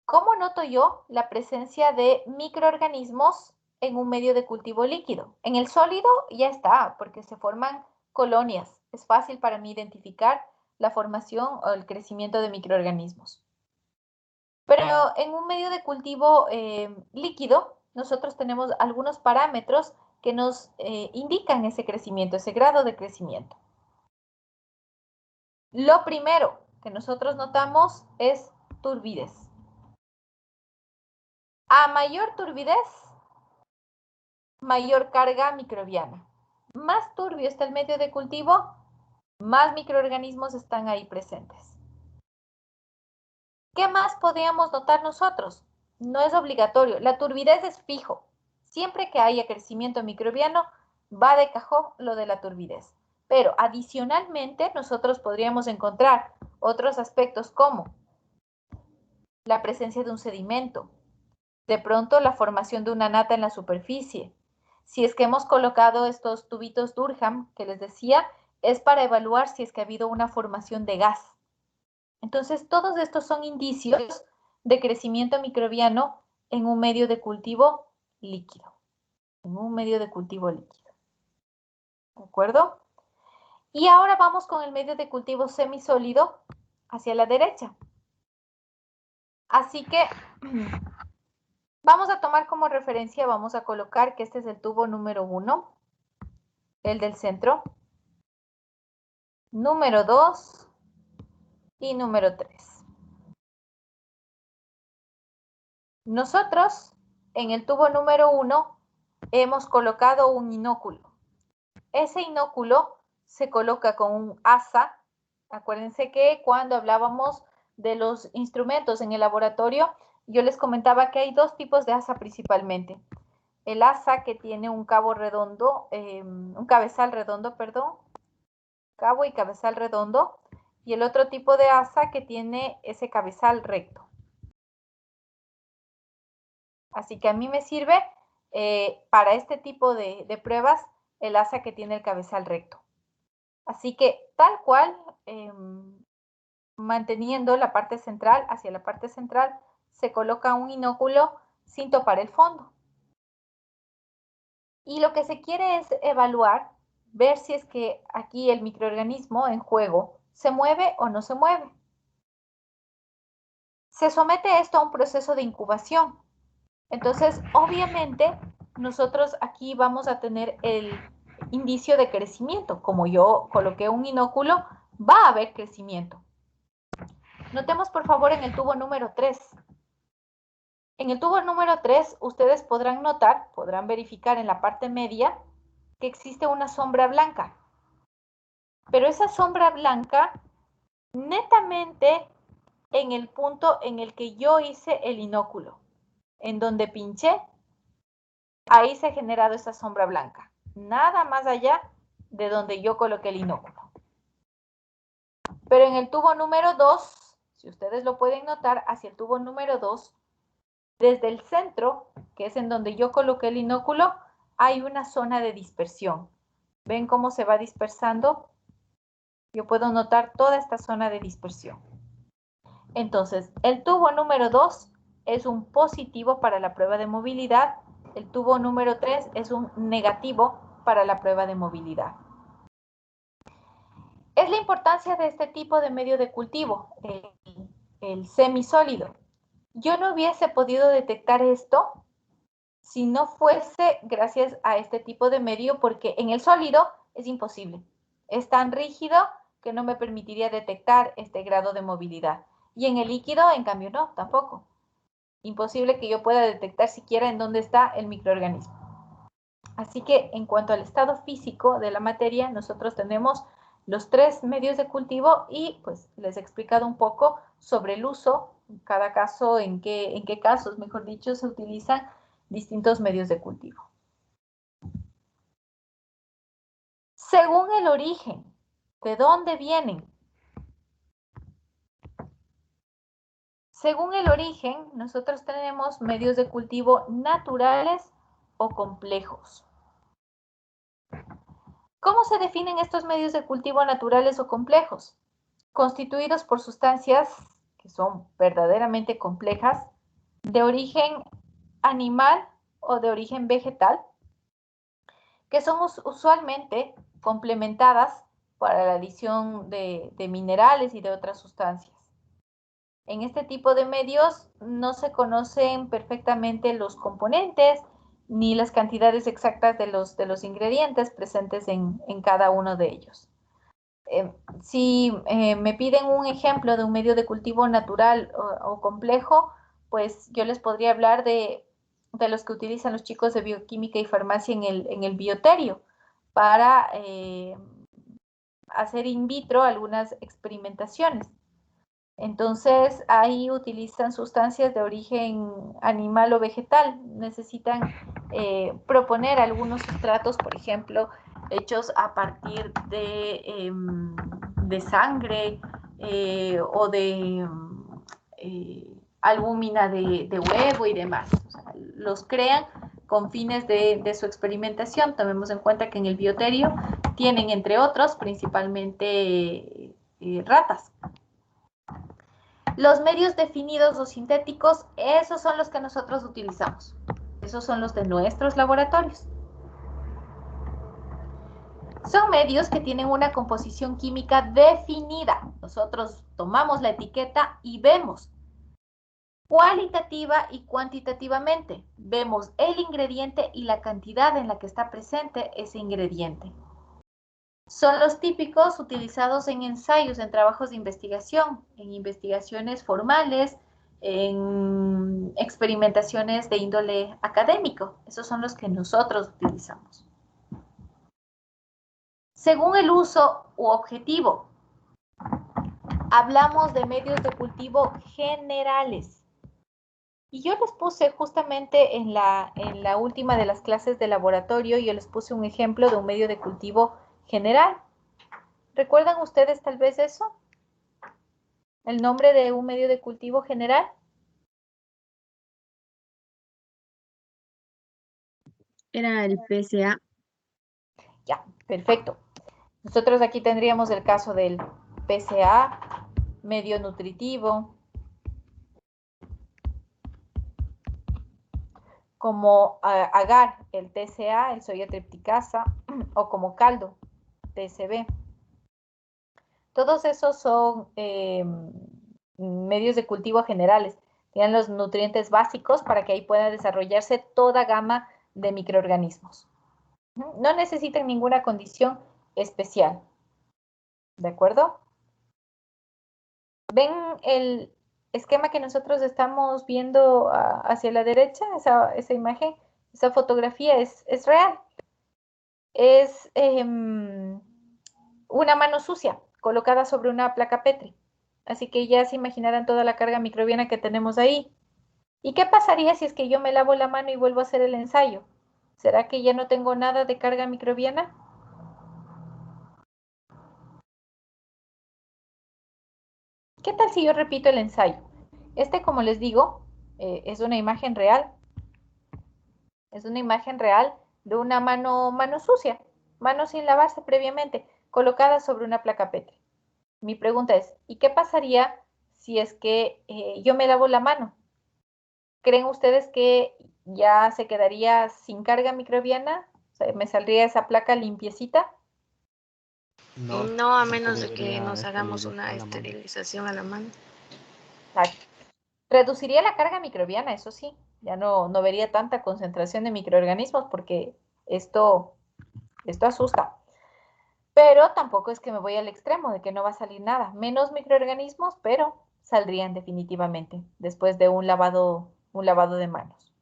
¿Cómo noto yo la presencia de microorganismos en un medio de cultivo líquido? En el sólido ya está, porque se forman colonias. Es fácil para mí identificar la formación o el crecimiento de microorganismos. Pero en un medio de cultivo líquido, nosotros tenemos algunos parámetros que nos indican ese crecimiento, ese grado de crecimiento. Lo primero que nosotros notamos es turbidez. A mayor turbidez, mayor carga microbiana. Más turbio está el medio de cultivo, más microorganismos están ahí presentes. ¿Qué más podríamos notar nosotros? No es obligatorio, la turbidez es fijo. Siempre que haya crecimiento microbiano, va de cajón lo de la turbidez. Pero adicionalmente, nosotros podríamos encontrar otros aspectos como la presencia de un sedimento, de pronto la formación de una nata en la superficie. Si es que hemos colocado estos tubitos Durham, que les decía, es para evaluar si es que ha habido una formación de gas. Entonces, todos estos son indicios de crecimiento microbiano en un medio de cultivo líquido, en un medio de cultivo líquido. ¿De acuerdo? Y ahora vamos con el medio de cultivo semisólido hacia la derecha. Así que vamos a tomar como referencia, vamos a colocar que este es el tubo número 1, el del centro, número 2 y número 3. Nosotros en el tubo número 1 hemos colocado un inóculo. Ese inóculo se coloca con un asa. Acuérdense que cuando hablábamos de los instrumentos en el laboratorio, yo les comentaba que hay dos tipos de asa principalmente. El asa que tiene un cabo redondo, un cabezal redondo, perdón, cabo y cabezal redondo, y el otro tipo de asa que tiene ese cabezal recto. Así que a mí me sirve para este tipo de pruebas el asa que tiene el cabezal recto. Así que tal cual, manteniendo la parte central, hacia la parte central, se coloca un inóculo sin topar el fondo. Y lo que se quiere es evaluar, ver si es que aquí el microorganismo en juego se mueve o no se mueve. Se somete esto a un proceso de incubación. Entonces, obviamente, nosotros aquí vamos a tener el indicio de crecimiento. Como yo coloqué un inóculo, va a haber crecimiento. Notemos, por favor, en el tubo número 3. En el tubo número 3, ustedes podrán notar, podrán verificar en la parte media que existe una sombra blanca. Pero esa sombra blanca, netamente en el punto en el que yo hice el inóculo, en donde pinché, ahí se ha generado esa sombra blanca. Nada más allá de donde yo coloqué el inóculo. Pero en el tubo número 2, si ustedes lo pueden notar, hacia el tubo número 2, desde el centro, que es en donde yo coloqué el inóculo, hay una zona de dispersión. ¿Ven cómo se va dispersando? Yo puedo notar toda esta zona de dispersión. Entonces, el tubo número 2 es un positivo para la prueba de movilidad. El tubo número 3 es un negativo para la prueba de movilidad. Es la importancia de este tipo de medio de cultivo, el semisólido. Yo no hubiese podido detectar esto si no fuese gracias a este tipo de medio, porque en el sólido es imposible. Es tan rígido que no me permitiría detectar este grado de movilidad. Y en el líquido, en cambio, no, tampoco. Imposible que yo pueda detectar siquiera en dónde está el microorganismo. Así que en cuanto al estado físico de la materia, nosotros tenemos los 3 medios de cultivo y pues les he explicado un poco sobre el uso, en cada caso, en qué casos, mejor dicho, se utilizan distintos medios de cultivo. Según el origen, ¿de dónde vienen? Según el origen, nosotros tenemos medios de cultivo naturales o complejos. ¿Cómo se definen estos medios de cultivo naturales o complejos? Constituidos por sustancias que son verdaderamente complejas, de origen animal o de origen vegetal, que son usualmente complementadas para la adición de minerales y de otras sustancias. En este tipo de medios no se conocen perfectamente los componentes ni las cantidades exactas de los ingredientes presentes en cada uno de ellos. Si me piden un ejemplo de un medio de cultivo natural o complejo, pues yo les podría hablar de los que utilizan los chicos de bioquímica y farmacia en el bioterio para hacer in vitro algunas experimentaciones. Entonces, ahí utilizan sustancias de origen animal o vegetal. Necesitan proponer algunos sustratos, por ejemplo, hechos a partir de sangre o de albúmina de huevo y demás. O sea, los crean con fines de su experimentación. Tomemos en cuenta que en el bioterio tienen, entre otros, principalmente ratas. Los medios definidos o sintéticos, esos son los que nosotros utilizamos. Esos son los de nuestros laboratorios. Son medios que tienen una composición química definida. Nosotros tomamos la etiqueta y vemos cualitativa y cuantitativamente. Vemos el ingrediente y la cantidad en la que está presente ese ingrediente. Son los típicos utilizados en ensayos, en trabajos de investigación, en investigaciones formales, en experimentaciones de índole académico. Esos son los que nosotros utilizamos. Según el uso u objetivo, hablamos de medios de cultivo generales. Y yo les puse justamente en la última de las clases de laboratorio, yo les puse un ejemplo de un medio de cultivo general. ¿Recuerdan ustedes tal vez eso? ¿El nombre de un medio de cultivo general? Era el PSA. Ya, perfecto. Nosotros aquí tendríamos el caso del PSA, medio nutritivo, como agar, el TCA, el soya tripticasa, o como caldo, TCB. Todos esos son medios de cultivo generales. Tienen los nutrientes básicos para que ahí pueda desarrollarse toda gama de microorganismos. No necesitan ninguna condición especial. ¿De acuerdo? ¿Ven el esquema que nosotros estamos viendo hacia la derecha? Esa imagen, esa fotografía es real. Es una mano sucia colocada sobre una placa Petri. Así que ya se imaginarán toda la carga microbiana que tenemos ahí. ¿Y qué pasaría si es que yo me lavo la mano y vuelvo a hacer el ensayo? ¿Será que ya no tengo nada de carga microbiana? ¿Qué tal si yo repito el ensayo? Como les digo, es una imagen real. Es una imagen real de una mano sucia, mano sin lavarse previamente, colocada sobre una placa Petri. Mi pregunta es, ¿y qué pasaría si es que yo me lavo la mano? ¿Creen ustedes que ya se quedaría sin carga microbiana? O sea, ¿me saldría esa placa limpiecita? No, a menos de que nos hagamos una esterilización a la mano. Exacto. Reduciría la carga microbiana, eso sí. Ya no vería tanta concentración de microorganismos porque esto asusta. Pero tampoco es que me voy al extremo de que no va a salir nada. Menos microorganismos, pero saldrían definitivamente después de un lavado de manos.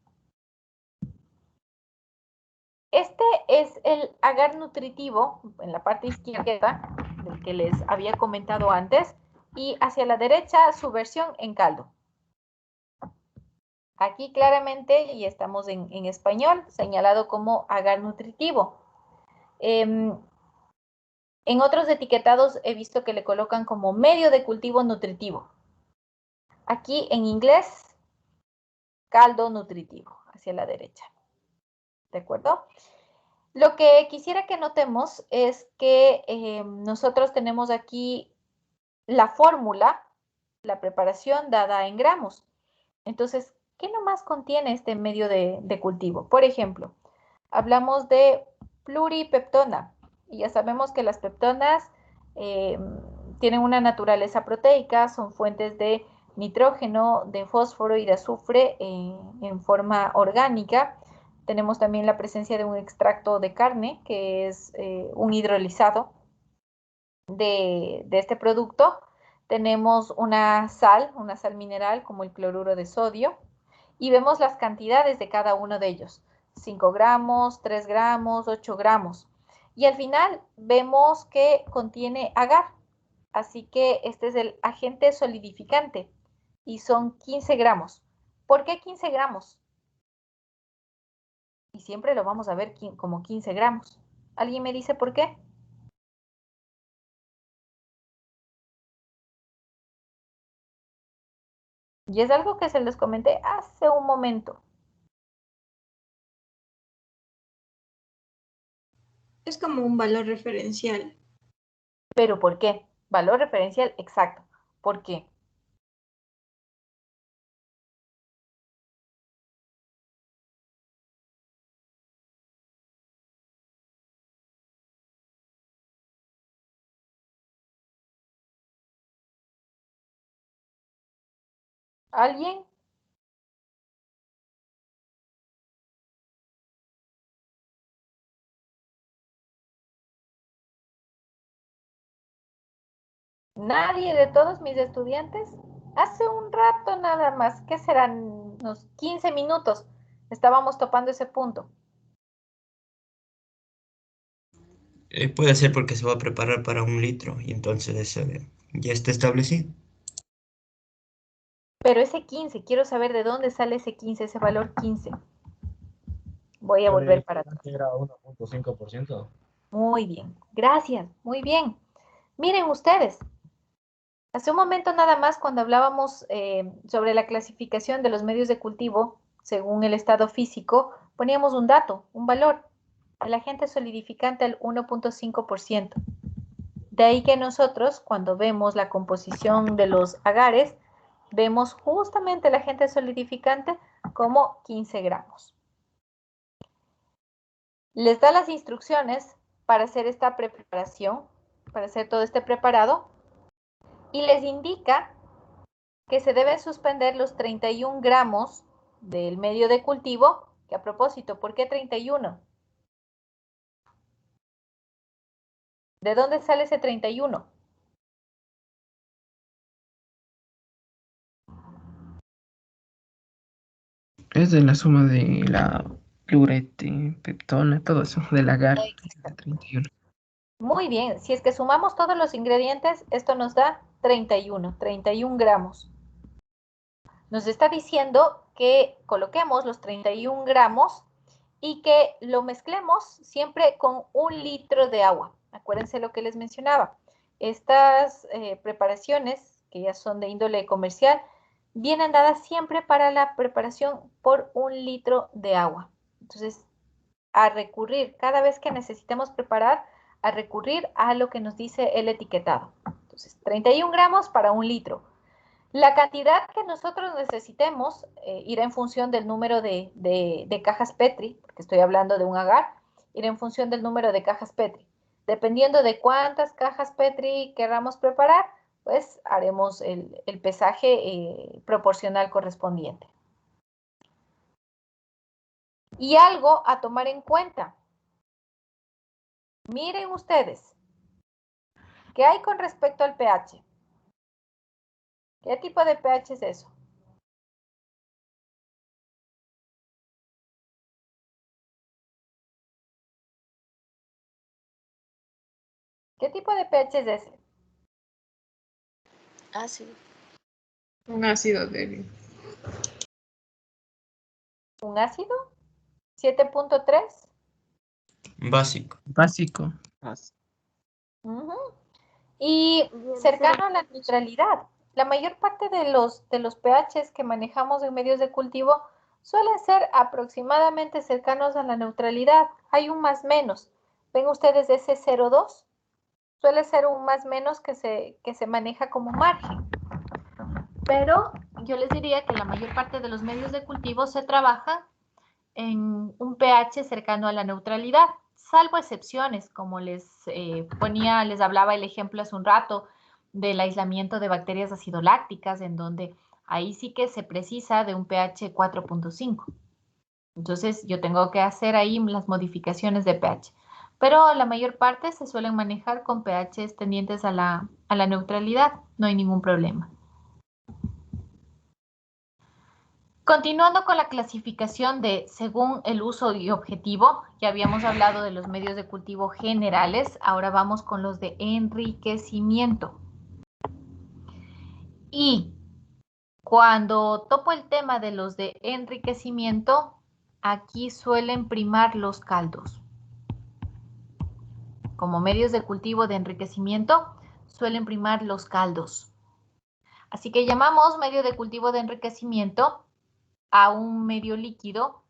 Este es el agar nutritivo en la parte izquierda, del que les había comentado antes, y hacia la derecha su versión en caldo. Aquí claramente, y estamos en español, señalado como agar nutritivo. En otros etiquetados he visto que le colocan como medio de cultivo nutritivo. Aquí en inglés, caldo nutritivo, hacia la derecha. ¿De acuerdo? Lo que quisiera que notemos es que nosotros tenemos aquí la fórmula, la preparación dada en gramos. Entonces, ¿qué nomás contiene este medio de cultivo? Por ejemplo, hablamos de pluripeptona y ya sabemos que las peptonas tienen una naturaleza proteica, son fuentes de nitrógeno, de fósforo y de azufre en forma orgánica. Tenemos también la presencia de un extracto de carne, que es un hidrolizado de este producto. Tenemos una sal mineral como el cloruro de sodio y vemos las cantidades de cada uno de ellos. 5 gramos, 3 gramos, 8 gramos. Y al final vemos que contiene agar. Así que este es el agente solidificante y son 15 gramos. ¿Por qué 15 gramos? Y siempre lo vamos a ver como 15 gramos. ¿Alguien me dice por qué? Y es algo que se les comenté hace un momento. Es como un valor referencial. ¿Pero por qué? Valor referencial exacto. ¿Por qué? ¿Alguien? ¿Nadie de todos mis estudiantes? Hace un rato nada más, ¿qué serán? Unos 15 minutos. Estábamos topando ese punto. Puede ser porque se va a preparar para 1 litro y entonces ya está establecido. Pero ese 15, quiero saber de dónde sale ese 15, ese valor 15. Voy a volver para atrás. Era 1.5%. Muy bien, gracias, muy bien. Miren ustedes, hace un momento nada más cuando hablábamos sobre la clasificación de los medios de cultivo según el estado físico, poníamos un dato, un valor, el agente solidificante al 1.5%. De ahí que nosotros, cuando vemos la composición de los agares, vemos justamente el agente solidificante como 15 gramos. Les da las instrucciones para hacer esta preparación, para hacer todo este preparado, y les indica que se deben suspender los 31 gramos del medio de cultivo, que a propósito, ¿por qué 31? ¿De dónde sale ese 31? Es de la suma de la plurete, peptona, todo eso, del agar, 31. Muy bien, si es que sumamos todos los ingredientes, esto nos da 31 gramos. Nos está diciendo que coloquemos los 31 gramos y que lo mezclemos siempre con 1 litro de agua. Acuérdense lo que les mencionaba. Estas preparaciones, que ya son de índole comercial, vienen dadas siempre para la preparación por 1 litro de agua. Entonces, a recurrir, cada vez que necesitemos preparar, a recurrir a lo que nos dice el etiquetado. Entonces, 31 gramos para 1 litro. La cantidad que nosotros necesitemos irá en función del número de cajas Petri, porque estoy hablando de un agar, irá en función del número de cajas Petri. Dependiendo de cuántas cajas Petri queramos preparar, pues haremos el pesaje proporcional correspondiente. Y algo a tomar en cuenta. Miren ustedes, ¿qué hay con respecto al pH? ¿Qué tipo de pH es eso? ¿Qué tipo de pH es ese? Ácido. Un ácido débil. ¿Un ácido? ¿7.3? Básico. Básico. Y cercano a la neutralidad. La mayor parte de los pHs que manejamos en medios de cultivo suelen ser aproximadamente cercanos a la neutralidad. Hay un más menos. ¿Ven ustedes ese 0,2? Suele ser un más menos que se maneja como margen. Pero yo les diría que la mayor parte de los medios de cultivo se trabajan en un pH cercano a la neutralidad, salvo excepciones, como les hablaba el ejemplo hace un rato del aislamiento de bacterias acidolácticas, en donde ahí sí que se precisa de un pH 4.5. Entonces yo tengo que hacer ahí las modificaciones de pH. Pero la mayor parte se suelen manejar con pHs tendientes a la neutralidad, no hay ningún problema. Continuando con la clasificación de según el uso y objetivo, ya habíamos hablado de los medios de cultivo generales, ahora vamos con los de enriquecimiento. Y cuando topo el tema de los de enriquecimiento, aquí suelen primar los caldos. Como medios de cultivo de enriquecimiento, suelen primar los caldos. Así que llamamos medio de cultivo de enriquecimiento a un medio líquido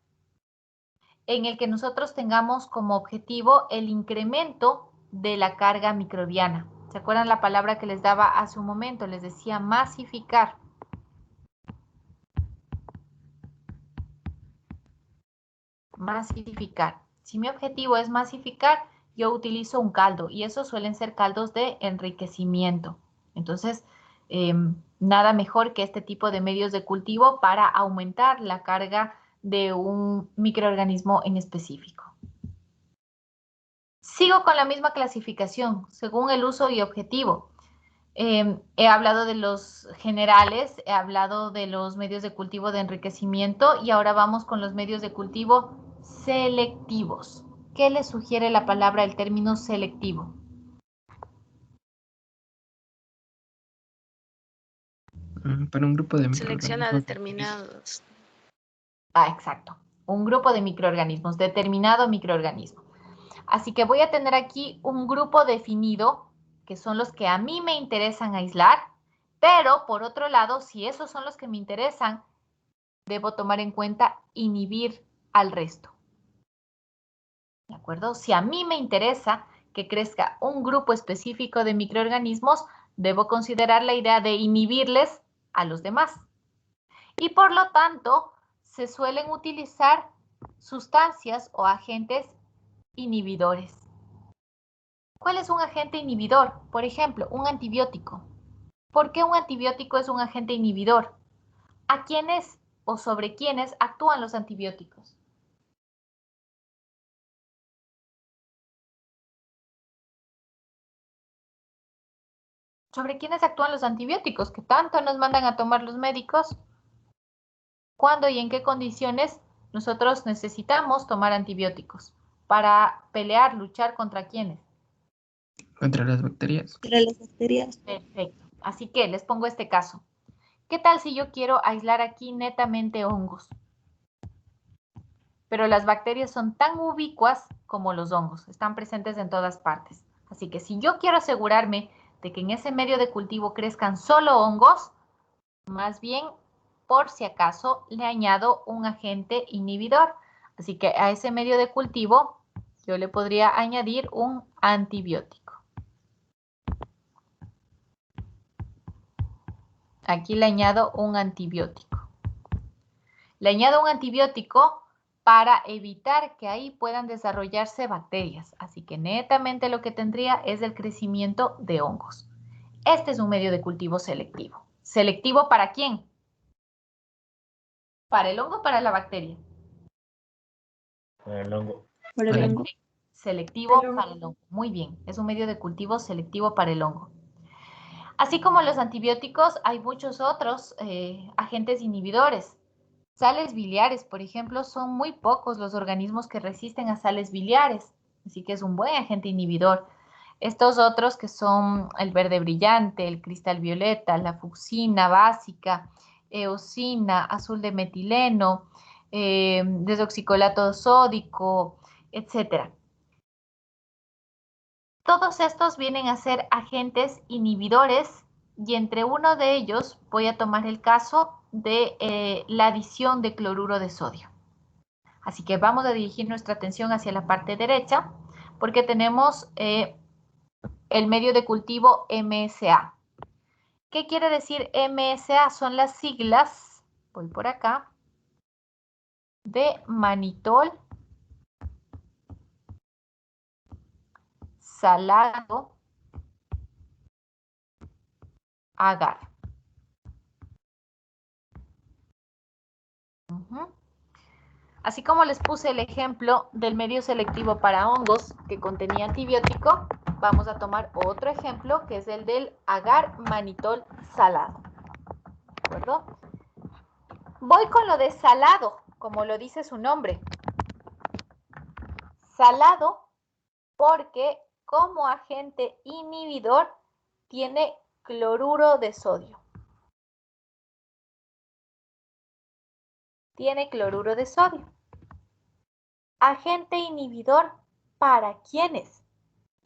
en el que nosotros tengamos como objetivo el incremento de la carga microbiana. ¿Se acuerdan la palabra que les daba hace un momento? Les decía masificar. Masificar. Si mi objetivo es masificar, yo utilizo un caldo y esos suelen ser caldos de enriquecimiento. Entonces, Nada mejor que este tipo de medios de cultivo para aumentar la carga de un microorganismo en específico. Sigo con la misma clasificación, según el uso y objetivo. He hablado de los generales, he hablado de los medios de cultivo de enriquecimiento y ahora vamos con los medios de cultivo selectivos. ¿Qué le sugiere la palabra, el término selectivo? Para un grupo de Selecciona microorganismos. determinados. Ah, exacto. Un grupo de microorganismos, determinado microorganismo. Así que voy a tener aquí un grupo definido, que son los que a mí me interesan aislar, pero por otro lado, si esos son los que me interesan, debo tomar en cuenta inhibir al resto. ¿De acuerdo? Si a mí me interesa que crezca un grupo específico de microorganismos, debo considerar la idea de inhibirles a los demás. Y por lo tanto, se suelen utilizar sustancias o agentes inhibidores. ¿Cuál es un agente inhibidor? Por ejemplo, un antibiótico. ¿Por qué un antibiótico es un agente inhibidor? ¿A quiénes o sobre quiénes actúan los antibióticos? ¿Sobre quiénes actúan los antibióticos? ¿Qué tanto nos mandan a tomar los médicos? ¿Cuándo y en qué condiciones nosotros necesitamos tomar antibióticos? Para pelear, luchar contra quiénes. Contra las bacterias. Para las bacterias. Perfecto. Así que les pongo este caso. ¿Qué tal si yo quiero aislar aquí netamente hongos? Pero las bacterias son tan ubicuas como los hongos, están presentes en todas partes. Así que si yo quiero asegurarme de que en ese medio de cultivo crezcan solo hongos, más bien, por si acaso, le añado un agente inhibidor. Así que a ese medio de cultivo yo le podría añadir un antibiótico. Aquí le añado un antibiótico. Le añado un antibiótico para evitar que ahí puedan desarrollarse bacterias. Así que netamente lo que tendría es el crecimiento de hongos. Este es un medio de cultivo selectivo. ¿Selectivo para quién? ¿Para el hongo o para la bacteria? El hongo. Para el hongo. Selectivo para el hongo. Muy bien, es un medio de cultivo selectivo para el hongo. Así como los antibióticos, hay muchos otros agentes inhibidores. Sales biliares, por ejemplo, son muy pocos los organismos que resisten a sales biliares, así que es un buen agente inhibidor. Estos otros que son el verde brillante, el cristal violeta, la fucsina básica, eosina, azul de metileno, desoxicolato sódico, etc. Todos estos vienen a ser agentes inhibidores y entre uno de ellos voy a tomar el caso de la adición de cloruro de sodio. Así que vamos a dirigir nuestra atención hacia la parte derecha porque tenemos el medio de cultivo MSA. ¿Qué quiere decir MSA? Son las siglas, voy por acá, de manitol, salado, agar. Así como les puse el ejemplo del medio selectivo para hongos que contenía antibiótico, vamos a tomar otro ejemplo que es el del agar manitol salado. ¿De acuerdo? Voy con lo de salado, como lo dice su nombre. Salado porque como agente inhibidor tiene cloruro de sodio. Tiene cloruro de sodio. Agente inhibidor, ¿para quiénes?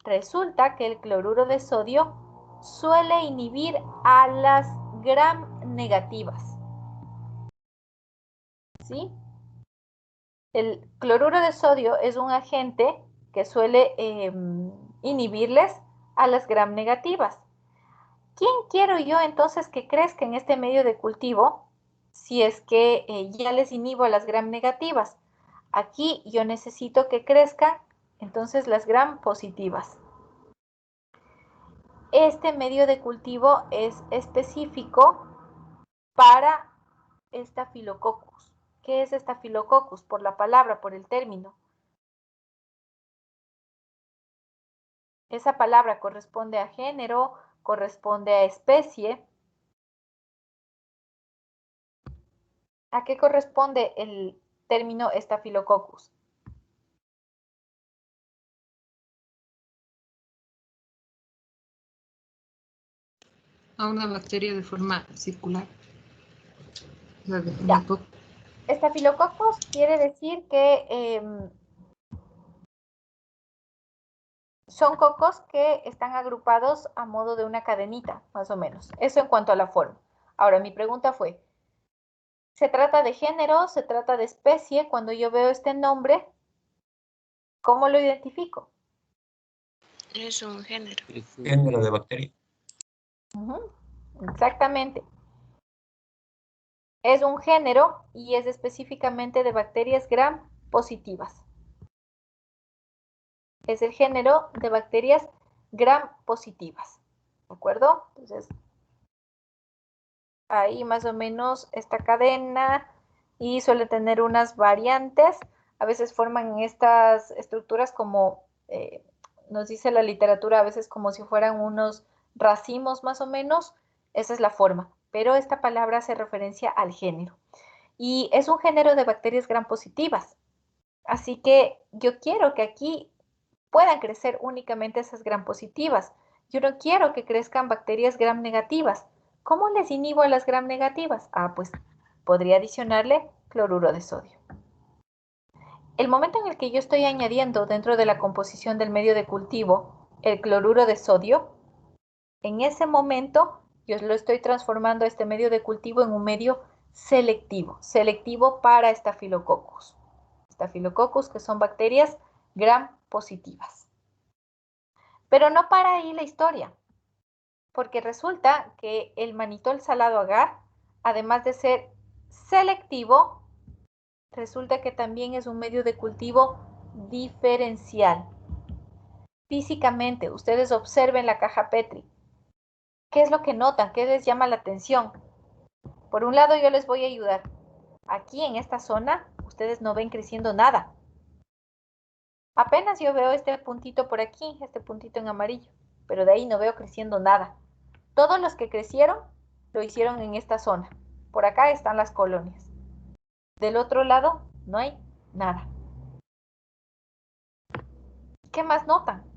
Resulta que el cloruro de sodio suele inhibir a las gram negativas. ¿Sí? El cloruro de sodio es un agente que suele inhibirles a las gram negativas. ¿Quién quiero yo entonces que crezca en este medio de cultivo si es que ya les inhibo a las gram negativas? Aquí yo necesito que crezcan entonces las gram positivas. este medio de cultivo es específico para Staphylococcus. ¿Qué es Staphylococcus? Por la palabra, por el término. Esa palabra corresponde a género, corresponde a especie. ¿A qué corresponde el término Staphylococcus? A una bacteria de forma circular. La de Ya. forma poco. Staphylococcus quiere decir que son cocos que están agrupados a modo de una cadenita, más o menos. Eso en cuanto a la forma. Ahora, mi pregunta fue, ¿se trata de género? ¿Se trata de especie? Cuando yo veo este nombre, ¿cómo lo identifico? Es un género. Género de bacteria. Exactamente. Es un género y es específicamente de bacterias gram positivas. Es el género de bacterias gram positivas. ¿De acuerdo? Entonces, ahí más o menos esta cadena y suele tener unas variantes. A veces forman estas estructuras como, nos dice la literatura, a veces como si fueran unos racimos más o menos. Esa es la forma, pero esta palabra hace referencia al género. Y es un género de bacterias gram positivas. Así que yo quiero que aquí puedan crecer únicamente esas gram positivas. Yo no quiero que crezcan bacterias gram negativas. ¿Cómo les inhibo a las gram negativas? Pues podría adicionarle cloruro de sodio. El momento en el que yo estoy añadiendo dentro de la composición del medio de cultivo el cloruro de sodio, en ese momento yo lo estoy transformando este medio de cultivo en un medio selectivo para Staphylococcus. Staphylococcus, que son bacterias gram positivas. Pero no para ahí la historia, porque resulta que el mannitol salado agar, además de ser selectivo, resulta que también es un medio de cultivo diferencial. Físicamente, ustedes observen la caja Petri. ¿Qué es lo que notan? ¿Qué les llama la atención? Por un lado, yo les voy a ayudar. Aquí en esta zona, ustedes no ven creciendo nada. Apenas yo veo este puntito por aquí, este puntito en amarillo, pero de ahí no veo creciendo nada. Todos los que crecieron lo hicieron en esta zona. Por acá están las colonias. Del otro lado no hay nada. ¿Qué más notan?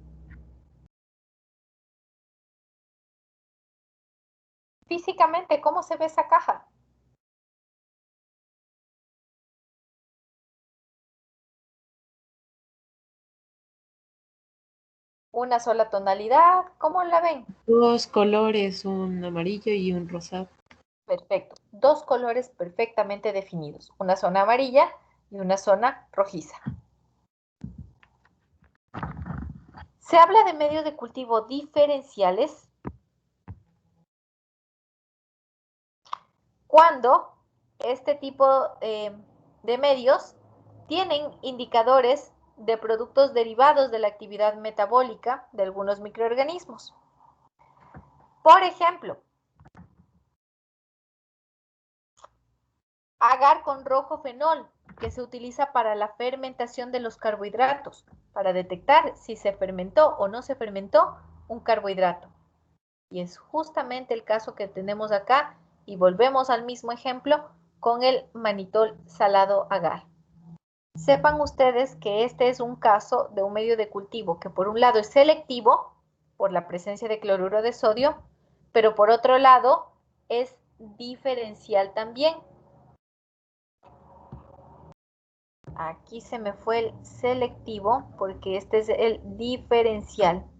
Físicamente, ¿cómo se ve esa caja? Una sola tonalidad, ¿cómo la ven? Dos colores, un amarillo y un rosado. Perfecto. Dos colores perfectamente definidos. Una zona amarilla y una zona rojiza. Se habla de medios de cultivo diferenciales cuando este tipo de medios tienen indicadores de productos derivados de la actividad metabólica de algunos microorganismos. Por ejemplo, agar con rojo fenol, que se utiliza para la fermentación de los carbohidratos, para detectar si se fermentó o no se fermentó un carbohidrato. Y es justamente el caso que tenemos acá, y volvemos al mismo ejemplo con el mannitol salado agar. Sepan ustedes que este es un caso de un medio de cultivo que por un lado es selectivo por la presencia de cloruro de sodio, pero por otro lado es diferencial también. Aquí se me fue el selectivo porque este es el diferencial.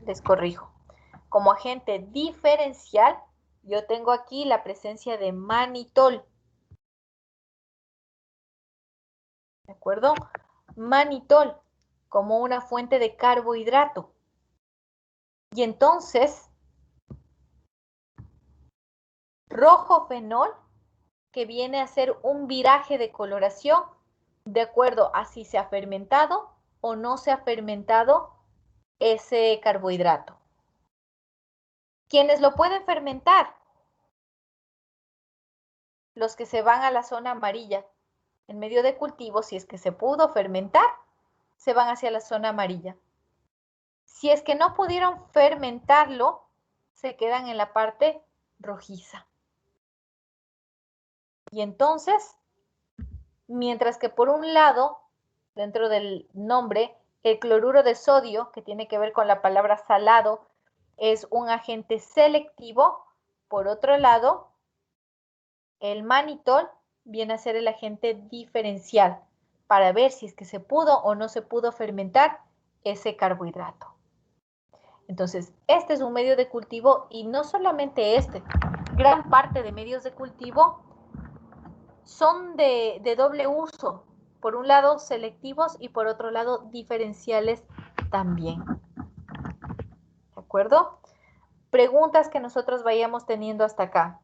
Les corrijo. Como agente diferencial, yo tengo aquí la presencia de mannitol. ¿De acuerdo? Mannitol como una fuente de carbohidrato. Y entonces, rojo fenol, que viene a ser un viraje de coloración, de acuerdo a si se ha fermentado o no se ha fermentado ese carbohidrato. ¿Quiénes lo pueden fermentar? Los que se van a la zona amarilla. En medio de cultivo, si es que se pudo fermentar, se van hacia la zona amarilla. Si es que no pudieron fermentarlo, se quedan en la parte rojiza. Y entonces, mientras que por un lado, dentro del nombre, el cloruro de sodio, que tiene que ver con la palabra salado, es un agente selectivo. Por otro lado, el mannitol viene a ser el agente diferencial para ver si es que se pudo o no se pudo fermentar ese carbohidrato. Entonces, este es un medio de cultivo y no solamente este, gran parte de medios de cultivo son de doble uso. Por un lado, selectivos y por otro lado, diferenciales también. ¿De acuerdo? Preguntas que nosotros vayamos teniendo hasta acá.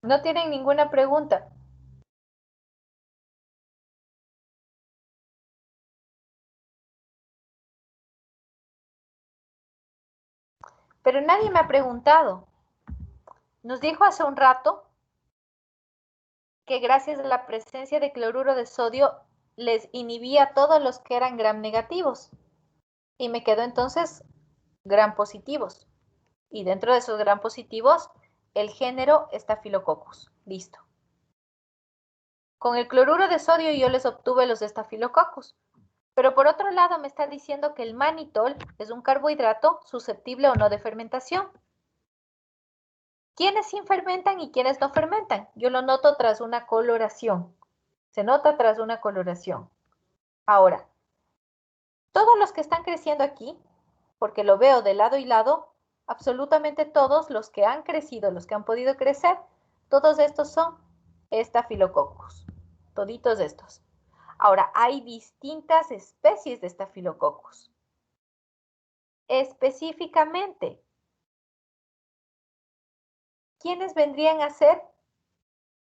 ¿No tienen ninguna pregunta? Pero nadie me ha preguntado. Nos dijo hace un rato que gracias a la presencia de cloruro de sodio les inhibía a todos los que eran gram negativos. Y me quedó entonces gram positivos. Y dentro de esos gram positivos, el género Staphylococcus. Listo. Con el cloruro de sodio yo les obtuve los Staphylococcus. Pero por otro lado me está diciendo que el mannitol es un carbohidrato susceptible o no de fermentación. ¿Quiénes sí fermentan y quiénes no fermentan? Yo lo noto tras una coloración. Se nota tras una coloración. Ahora, todos los que están creciendo aquí, porque lo veo de lado y lado, absolutamente todos los que han crecido, los que han podido crecer, todos estos son Staphylococcus. Toditos estos. Ahora, hay distintas especies de Staphylococcus. Específicamente, ¿quiénes vendrían a ser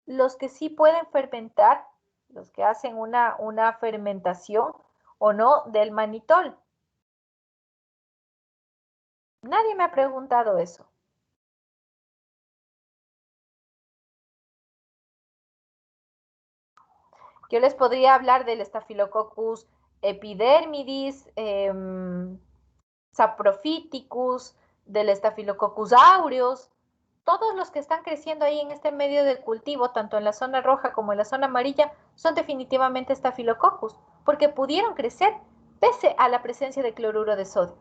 los que sí pueden fermentar, los que hacen una fermentación o no del mannitol? Nadie me ha preguntado eso. Yo les podría hablar del Staphylococcus epidermidis, saprophyticus, del Staphylococcus aureus. Todos los que están creciendo ahí en este medio de cultivo, tanto en la zona roja como en la zona amarilla, son definitivamente Staphylococcus, porque pudieron crecer pese a la presencia de cloruro de sodio.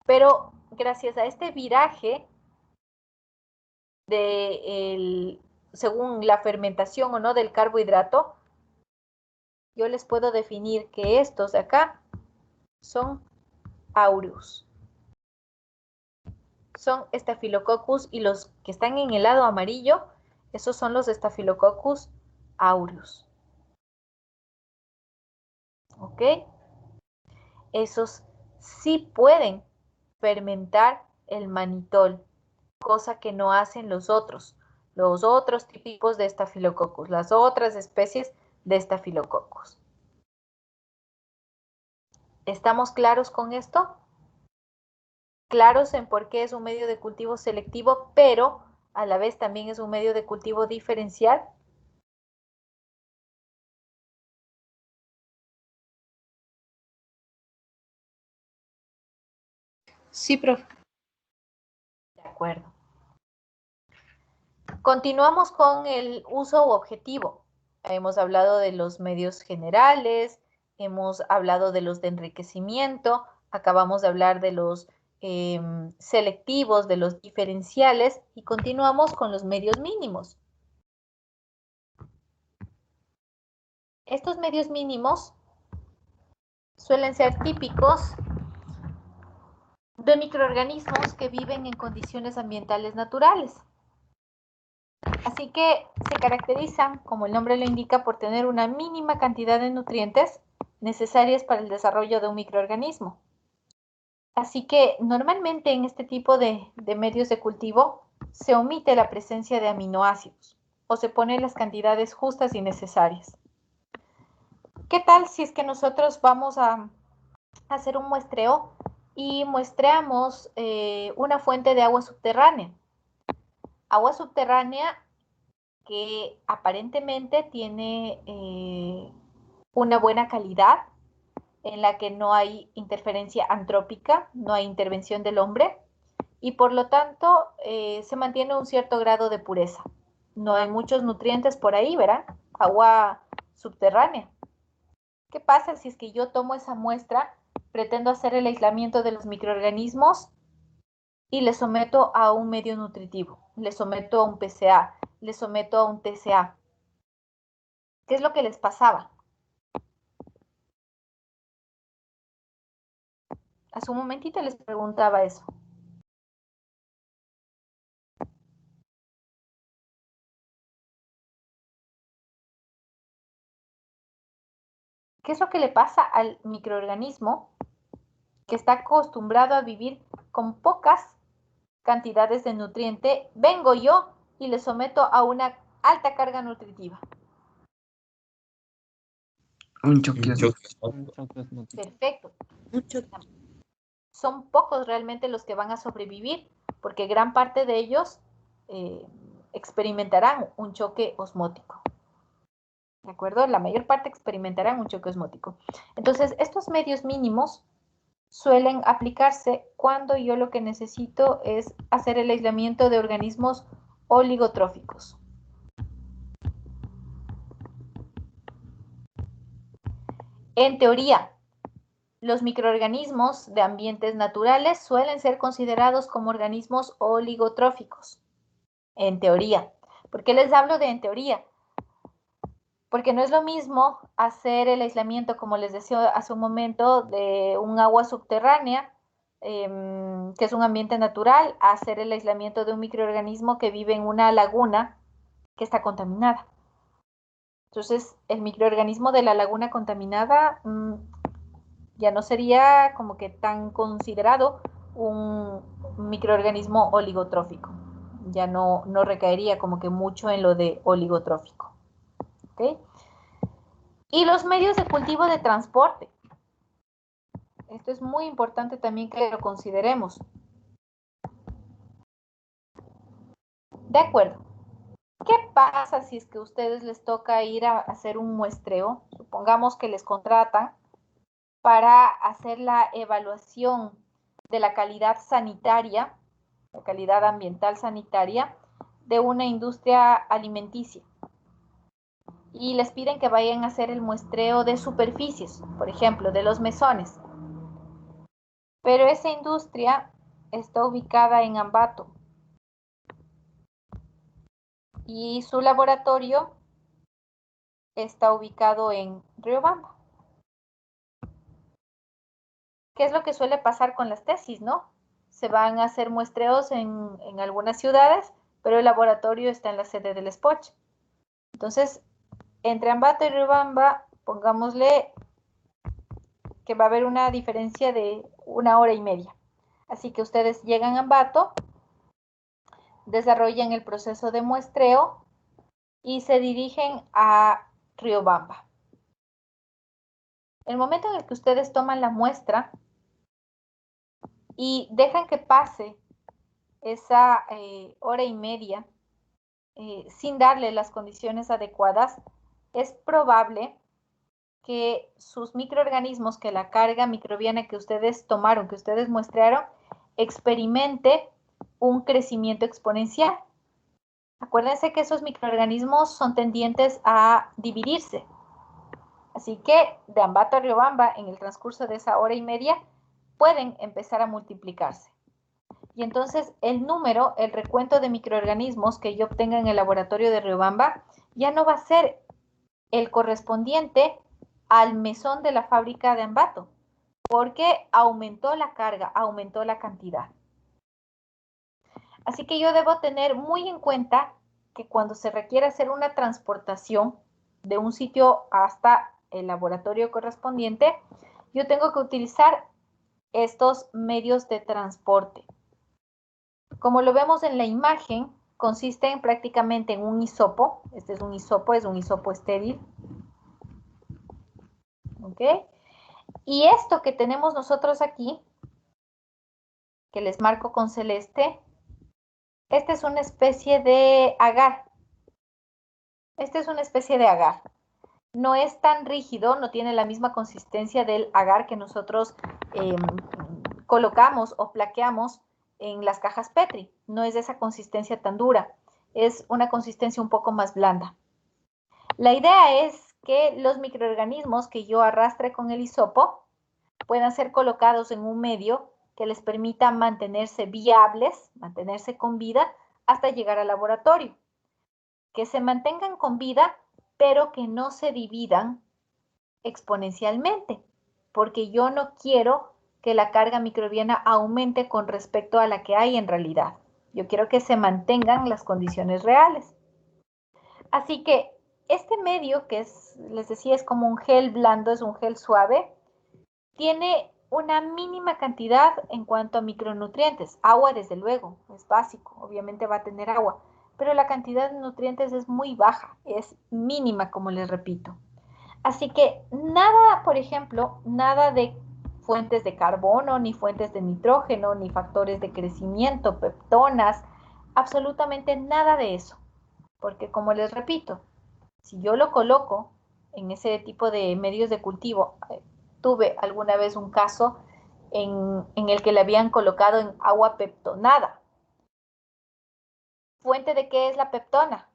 Pero gracias a este viraje según la fermentación o no del carbohidrato, yo les puedo definir que estos de acá son aureus. Son Staphylococcus y los que están en el lado amarillo, esos son los Staphylococcus aureus. ¿Ok? Esos sí pueden fermentar el mannitol, cosa que no hacen los otros tipos de Staphylococcus, las otras especies de Staphylococcus. ¿Estamos claros con esto? Claros en por qué es un medio de cultivo selectivo, pero a la vez también es un medio de cultivo diferencial. Sí, profe. De acuerdo. Continuamos con el uso objetivo. Hemos hablado de los medios generales, hemos hablado de los de enriquecimiento, acabamos de hablar de los selectivos, de los diferenciales y continuamos con los medios mínimos. Estos medios mínimos suelen ser típicos de microorganismos que viven en condiciones ambientales naturales. Así que se caracterizan, como el nombre lo indica, por tener una mínima cantidad de nutrientes necesarias para el desarrollo de un microorganismo. Así que normalmente en este tipo de medios de cultivo se omite la presencia de aminoácidos o se ponen las cantidades justas y necesarias. ¿Qué tal si es que nosotros vamos a hacer un muestreo y muestreamos una fuente de agua subterránea? Agua subterránea que aparentemente tiene una buena calidad, en la que no hay interferencia antrópica, no hay intervención del hombre, y por lo tanto se mantiene un cierto grado de pureza. No hay muchos nutrientes por ahí, ¿verdad? Agua subterránea. ¿Qué pasa si es que yo tomo esa muestra, pretendo hacer el aislamiento de los microorganismos y le someto a un medio nutritivo? Le someto a un PCA, le someto a un TCA. ¿Qué es lo que les pasaba? Hace un momentito les preguntaba eso. ¿Qué es lo que le pasa al microorganismo que está acostumbrado a vivir con pocas cantidades de nutriente? Vengo yo y le someto a una alta carga nutritiva. Un choque. Perfecto. Son pocos realmente los que van a sobrevivir, porque gran parte de ellos experimentarán un choque osmótico. ¿De acuerdo? La mayor parte experimentarán un choque osmótico. Entonces, estos medios mínimos suelen aplicarse cuando yo lo que necesito es hacer el aislamiento de organismos oligotróficos. En teoría, los microorganismos de ambientes naturales suelen ser considerados como organismos oligotróficos. En teoría. ¿Por qué les hablo de en teoría? Porque no es lo mismo hacer el aislamiento, como les decía hace un momento, de un agua subterránea, que es un ambiente natural, a hacer el aislamiento de un microorganismo que vive en una laguna que está contaminada. Entonces, el microorganismo de la laguna contaminada ya no sería como que tan considerado un microorganismo oligotrófico. Ya no recaería como que mucho en lo de oligotrófico. ¿Okay? Y los medios de cultivo de transporte. Esto es muy importante también que lo consideremos. De acuerdo. ¿Qué pasa si es que a ustedes les toca ir a hacer un muestreo? Supongamos que les contratan para hacer la evaluación de la calidad sanitaria, la calidad ambiental sanitaria de una industria alimenticia. Y les piden que vayan a hacer el muestreo de superficies, por ejemplo, de los mesones. Pero esa industria está ubicada en Ambato y su laboratorio está ubicado en Riobamba. ¿Qué es lo que suele pasar con las tesis, no? Se van a hacer muestreos en algunas ciudades, pero el laboratorio está en la sede del SPOCH. Entonces, entre Ambato y Riobamba, pongámosle que va a haber una diferencia de 1 hora y media. Así que ustedes llegan a Ambato, desarrollan el proceso de muestreo y se dirigen a Riobamba. El momento en el que ustedes toman la muestra y dejan que pase esa hora y media sin darle las condiciones adecuadas, es probable que sus microorganismos, que la carga microbiana que ustedes tomaron, que ustedes muestrearon, experimente un crecimiento exponencial. Acuérdense que esos microorganismos son tendientes a dividirse. Así que de Ambato a Riobamba, en el transcurso de esa hora y media, pueden empezar a multiplicarse. Y entonces el número, el recuento de microorganismos que yo obtenga en el laboratorio de Riobamba, ya no va a ser el correspondiente al mesón de la fábrica de Ambato, porque aumentó la carga, aumentó la cantidad. Así que yo debo tener muy en cuenta que cuando se requiere hacer una transportación de un sitio hasta el laboratorio correspondiente, yo tengo que utilizar estos medios de transporte. Como lo vemos en la imagen, consisten prácticamente en un hisopo. Este es un hisopo estéril. ¿Ok? Y esto que tenemos nosotros aquí, que les marco con celeste, esta es una especie de agar. Este es una especie de agar. No es tan rígido, no tiene la misma consistencia del agar que nosotros colocamos o plaqueamos en las cajas Petri. No es de esa consistencia tan dura, es una consistencia un poco más blanda. La idea es que los microorganismos que yo arrastre con el hisopo puedan ser colocados en un medio que les permita mantenerse viables, mantenerse con vida hasta llegar al laboratorio. Que se mantengan con vida, pero que no se dividan exponencialmente, porque yo no quiero que la carga microbiana aumente con respecto a la que hay en realidad. Yo quiero que se mantengan las condiciones reales. Así que este medio, que es, les decía, es como un gel blando, es un gel suave, tiene una mínima cantidad en cuanto a micronutrientes. Agua, desde luego, es básico, obviamente va a tener agua, pero la cantidad de nutrientes es muy baja, es mínima, como les repito. Así que nada, por ejemplo, nada de fuentes de carbono, ni fuentes de nitrógeno, ni factores de crecimiento, peptonas, absolutamente nada de eso. Porque como les repito, si yo lo coloco en ese tipo de medios de cultivo, tuve alguna vez un caso en el que le habían colocado en agua peptonada. ¿Fuente de qué es la peptona?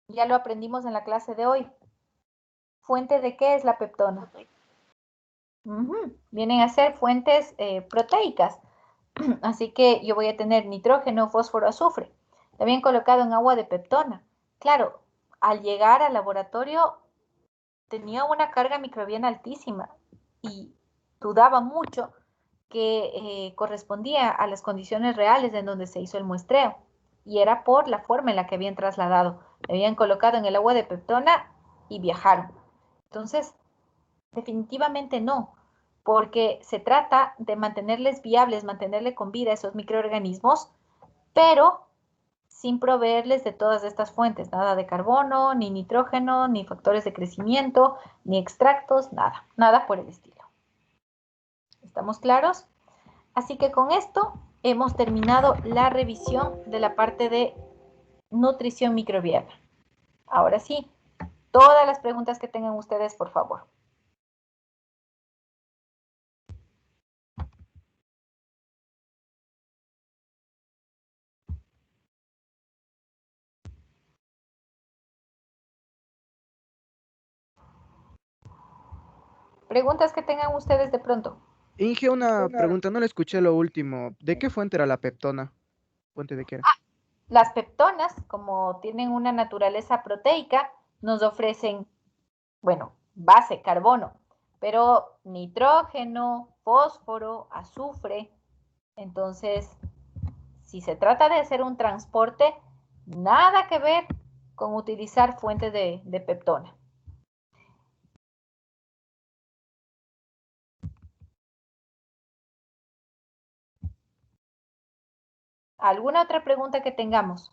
Ya lo aprendimos en la clase de hoy. ¿Fuente de qué es la peptona? Vienen a ser fuentes proteicas. Así que yo voy a tener nitrógeno, fósforo, azufre. Le habían colocado en agua de peptona. Claro, al llegar al laboratorio tenía una carga microbiana altísima y dudaba mucho que correspondía a las condiciones reales en donde se hizo el muestreo. Y era por la forma en la que habían trasladado. Le habían colocado en el agua de peptona y viajaron. Entonces, definitivamente no, porque se trata de mantenerles viables, mantenerle con vida a esos microorganismos, pero sin proveerles de todas estas fuentes, nada de carbono, ni nitrógeno, ni factores de crecimiento, ni extractos, nada, nada por el estilo. ¿Estamos claros? Así que con esto hemos terminado la revisión de la parte de nutrición microbiana. Ahora sí, todas las preguntas que tengan ustedes, por favor. Preguntas que tengan ustedes de pronto. Inge, una pregunta, no le escuché lo último. ¿De qué fuente era la peptona? ¿Fuente de qué era? Las peptonas, como tienen una naturaleza proteica, nos ofrecen, bueno, base, carbono, pero nitrógeno, fósforo, azufre. Entonces, si se trata de hacer un transporte, nada que ver con utilizar fuentes de peptona. ¿Alguna otra pregunta que tengamos?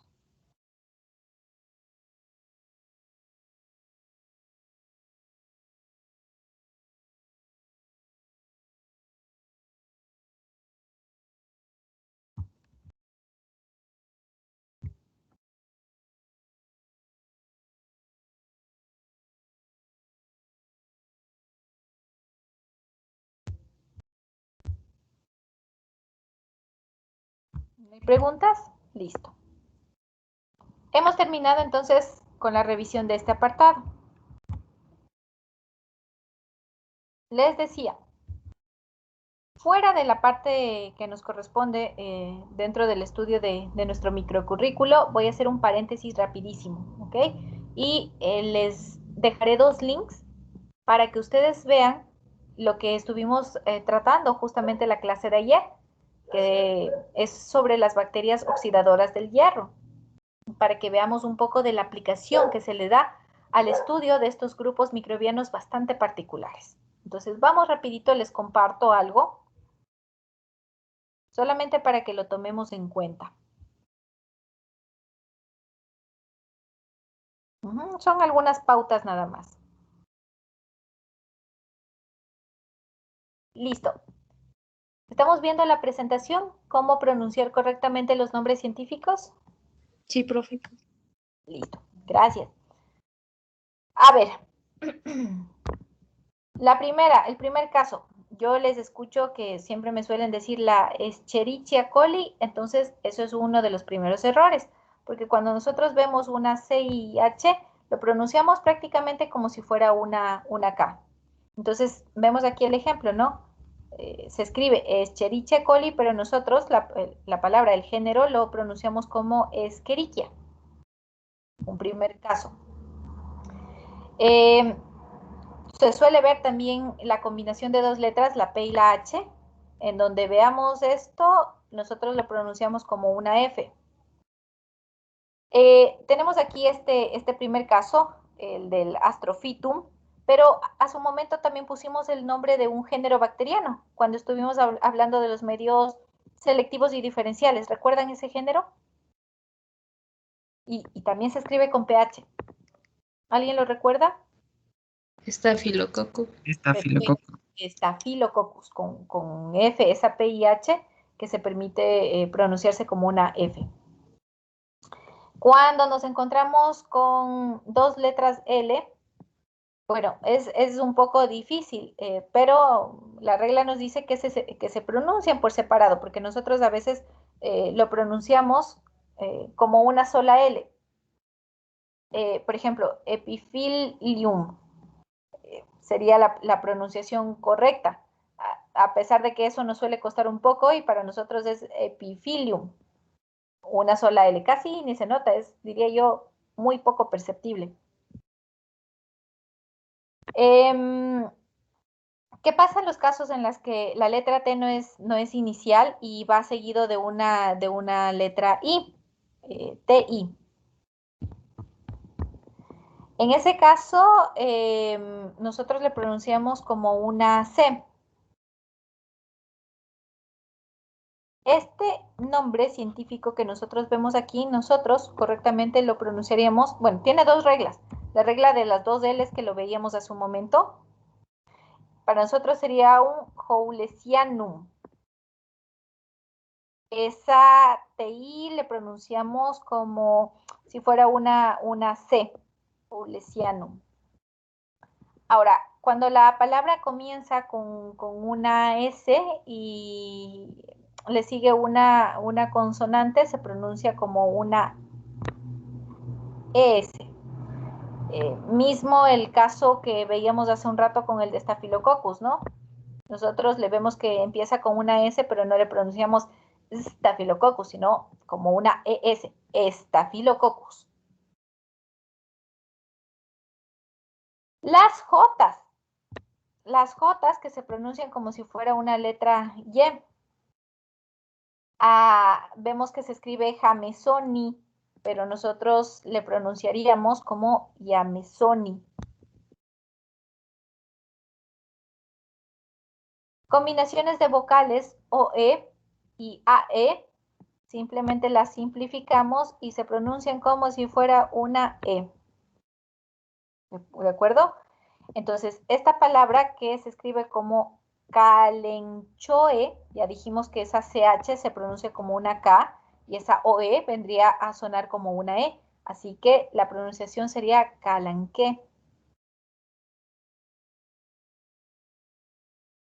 ¿No hay preguntas? Listo. Hemos terminado entonces con la revisión de este apartado. Les decía, fuera de la parte que nos corresponde dentro del estudio de nuestro microcurrículo, voy a hacer un paréntesis rapidísimo, ¿ok? Y les dejaré 2 links para que ustedes vean lo que estuvimos tratando justamente en la clase de ayer, que es sobre las bacterias oxidadoras del hierro. para que veamos un poco de la aplicación que se le da al estudio de estos grupos microbianos bastante particulares. Entonces, vamos rapidito, les comparto algo, solamente para que lo tomemos en cuenta. Son algunas pautas nada más. Listo. ¿Estamos viendo la presentación? ¿Cómo pronunciar correctamente los nombres científicos? Sí, profe. Listo, gracias. A ver, el primer caso, yo les escucho que siempre me suelen decir la Escherichia coli, entonces eso es uno de los primeros errores, porque cuando nosotros vemos una CIH, lo pronunciamos prácticamente como si fuera una K. Entonces, vemos aquí el ejemplo, ¿no? Se escribe Escherichia coli, pero nosotros la palabra, el género, lo pronunciamos como Escherichia. Un primer caso. Se suele ver también la combinación de dos letras, la P y la H, en donde veamos esto, nosotros lo pronunciamos como una F. Tenemos aquí este primer caso, el del Astrophytum, pero a su momento también pusimos el nombre de un género bacteriano, cuando estuvimos hablando de los medios selectivos y diferenciales. ¿Recuerdan ese género? Y también se escribe con PH. ¿Alguien lo recuerda? Estafilococcus. Staphylococcus con F, esa P y H, que se permite pronunciarse como una F. Cuando nos encontramos con dos letras L, bueno, es un poco difícil, pero la regla nos dice que se pronuncian por separado, porque nosotros a veces lo pronunciamos como una sola L. Por ejemplo, epithelium sería la pronunciación correcta, a pesar de que eso nos suele costar un poco y para nosotros es epithelium, una sola L, casi ni se nota, diría yo, muy poco perceptible. ¿Qué pasa en los casos en los que la letra T no es inicial y va seguido de una letra I? TI. En ese caso, nosotros le pronunciamos como una C. Este nombre científico que nosotros vemos aquí, nosotros correctamente lo pronunciaríamos, bueno, tiene dos reglas. La regla de las dos L's que lo veíamos hace un momento, para nosotros sería un Houlesianum. Esa TI le pronunciamos como si fuera una C, Houlesianum. Ahora, cuando la palabra comienza con una S y le sigue una consonante, se pronuncia como una ES. Mismo el caso que veíamos hace un rato con el de Staphylococcus, ¿no? Nosotros le vemos que empieza con una S, pero no le pronunciamos Staphylococcus, sino como una ES, Staphylococcus. Las Jotas que se pronuncian como si fuera una letra Y. Vemos que se escribe Jamesoni, pero nosotros le pronunciaríamos como Yamesoni. Combinaciones de vocales OE y AE, simplemente las simplificamos y se pronuncian como si fuera una E. ¿De acuerdo? Entonces, esta palabra que se escribe como Calenchoe, ya dijimos que esa CH se pronuncia como una K y esa OE vendría a sonar como una E. Así que la pronunciación sería Calanque.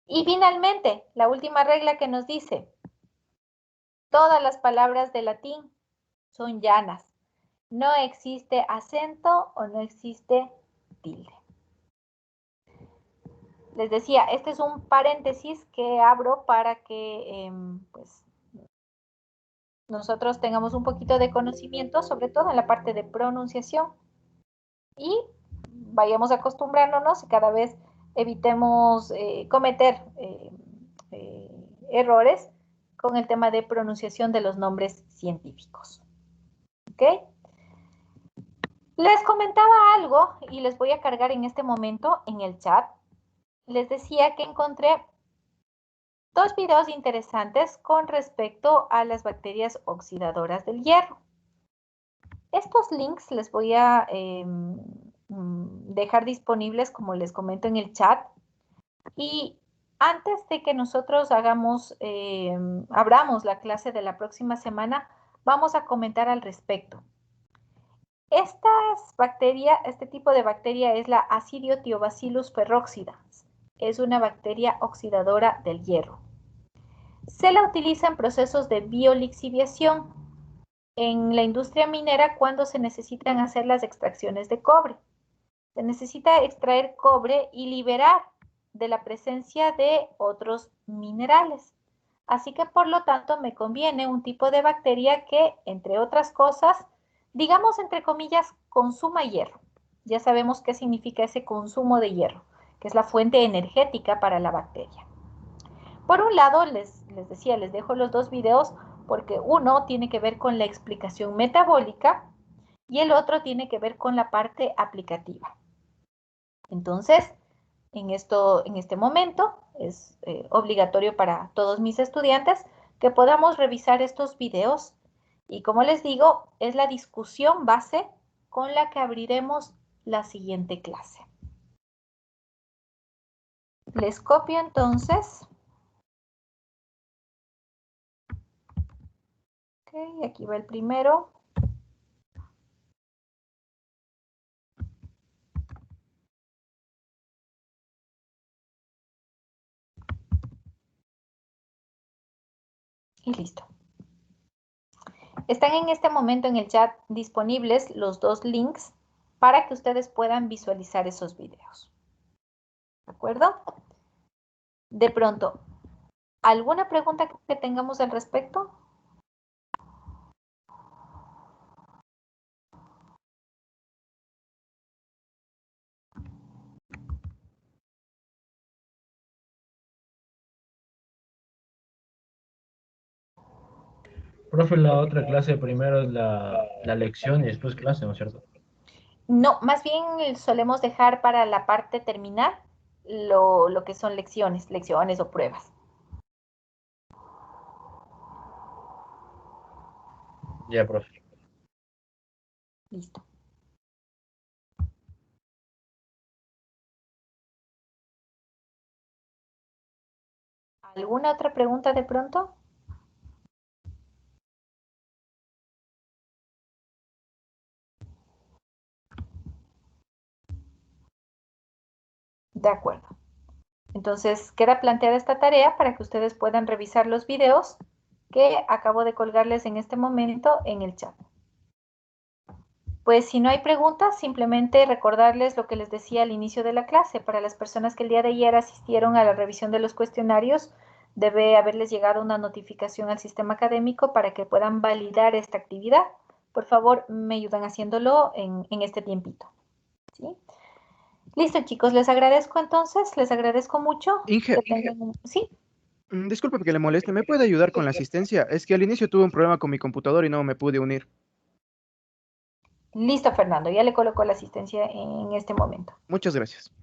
Y finalmente, la última regla que nos dice, todas las palabras de latín son llanas. No existe acento o no existe tilde. Les decía, este es un paréntesis que abro para que pues, nosotros tengamos un poquito de conocimiento, sobre todo en la parte de pronunciación, y vayamos acostumbrándonos y cada vez evitemos cometer errores con el tema de pronunciación de los nombres científicos. ¿Ok? Les comentaba algo y les voy a cargar en este momento en el chat. Les decía que encontré 2 videos interesantes con respecto a las bacterias oxidadoras del hierro. Estos links les voy a dejar disponibles, como les comento, en el chat. Y antes de que nosotros abramos la clase de la próxima semana, vamos a comentar al respecto. Este tipo de bacteria es la Acidiotiobacillus ferroxidans. Es una bacteria oxidadora del hierro. Se la utiliza en procesos de biolixiviación en la industria minera cuando se necesitan hacer las extracciones de cobre. Se necesita extraer cobre y liberar de la presencia de otros minerales. Así que, por lo tanto, me conviene un tipo de bacteria que, entre otras cosas, digamos, entre comillas, consuma hierro. Ya sabemos qué significa ese consumo de hierro, que es la fuente energética para la bacteria. Por un lado, les decía, les dejo los 2 videos porque uno tiene que ver con la explicación metabólica y el otro tiene que ver con la parte aplicativa. Entonces, en este momento es obligatorio para todos mis estudiantes que podamos revisar estos videos y, como les digo, es la discusión base con la que abriremos la siguiente clase. Les copio entonces. Ok, aquí va el primero. Y listo. Están en este momento en el chat disponibles los 2 links para que ustedes puedan visualizar esos videos. ¿De acuerdo? De pronto, ¿alguna pregunta que tengamos al respecto? Profe, la otra clase primero es la lección y después clase, ¿no es cierto? No, más bien solemos dejar para la parte terminal lo que son lecciones o pruebas. Ya, profe. Listo. ¿Alguna otra pregunta de pronto? De acuerdo. Entonces, queda planteada esta tarea para que ustedes puedan revisar los videos que acabo de colgarles en este momento en el chat. Pues si no hay preguntas, simplemente recordarles lo que les decía al inicio de la clase. Para las personas que el día de ayer asistieron a la revisión de los cuestionarios, debe haberles llegado una notificación al sistema académico para que puedan validar esta actividad. Por favor, me ayudan haciéndolo en este tiempito. ¿Sí? Listo, chicos, les agradezco entonces, les agradezco mucho. Inge, ¿Sí? Disculpe que le moleste, ¿me puede ayudar con la asistencia? Es que al inicio tuve un problema con mi computador y no me pude unir. Listo, Fernando, ya le coloco la asistencia en este momento. Muchas gracias.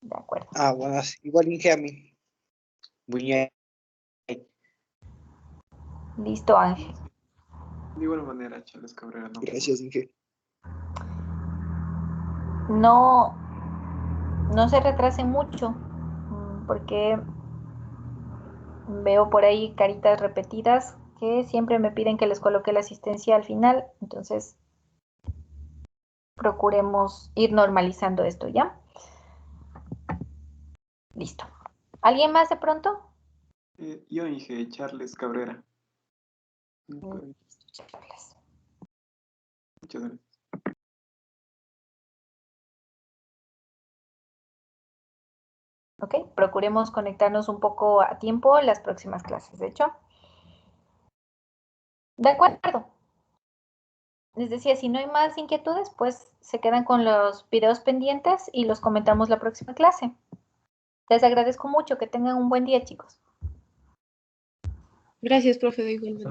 De acuerdo. Bueno, igual Inge a mí. Listo, Ángel. De igual manera, Charles Cabrera. No. Gracias, Inge. No se retrasen mucho, porque veo por ahí caritas repetidas que siempre me piden que les coloque la asistencia al final, entonces procuremos ir normalizando esto, ¿ya? Listo. ¿Alguien más de pronto? Yo, Inge, Charles Cabrera. Charles. Muchas gracias. Ok, procuremos conectarnos un poco a tiempo en las próximas clases, de hecho. De acuerdo. Les decía, si no hay más inquietudes, pues se quedan con los videos pendientes y los comentamos la próxima clase. Les agradezco mucho, que tengan un buen día, chicos. Gracias, profe. De igual manera.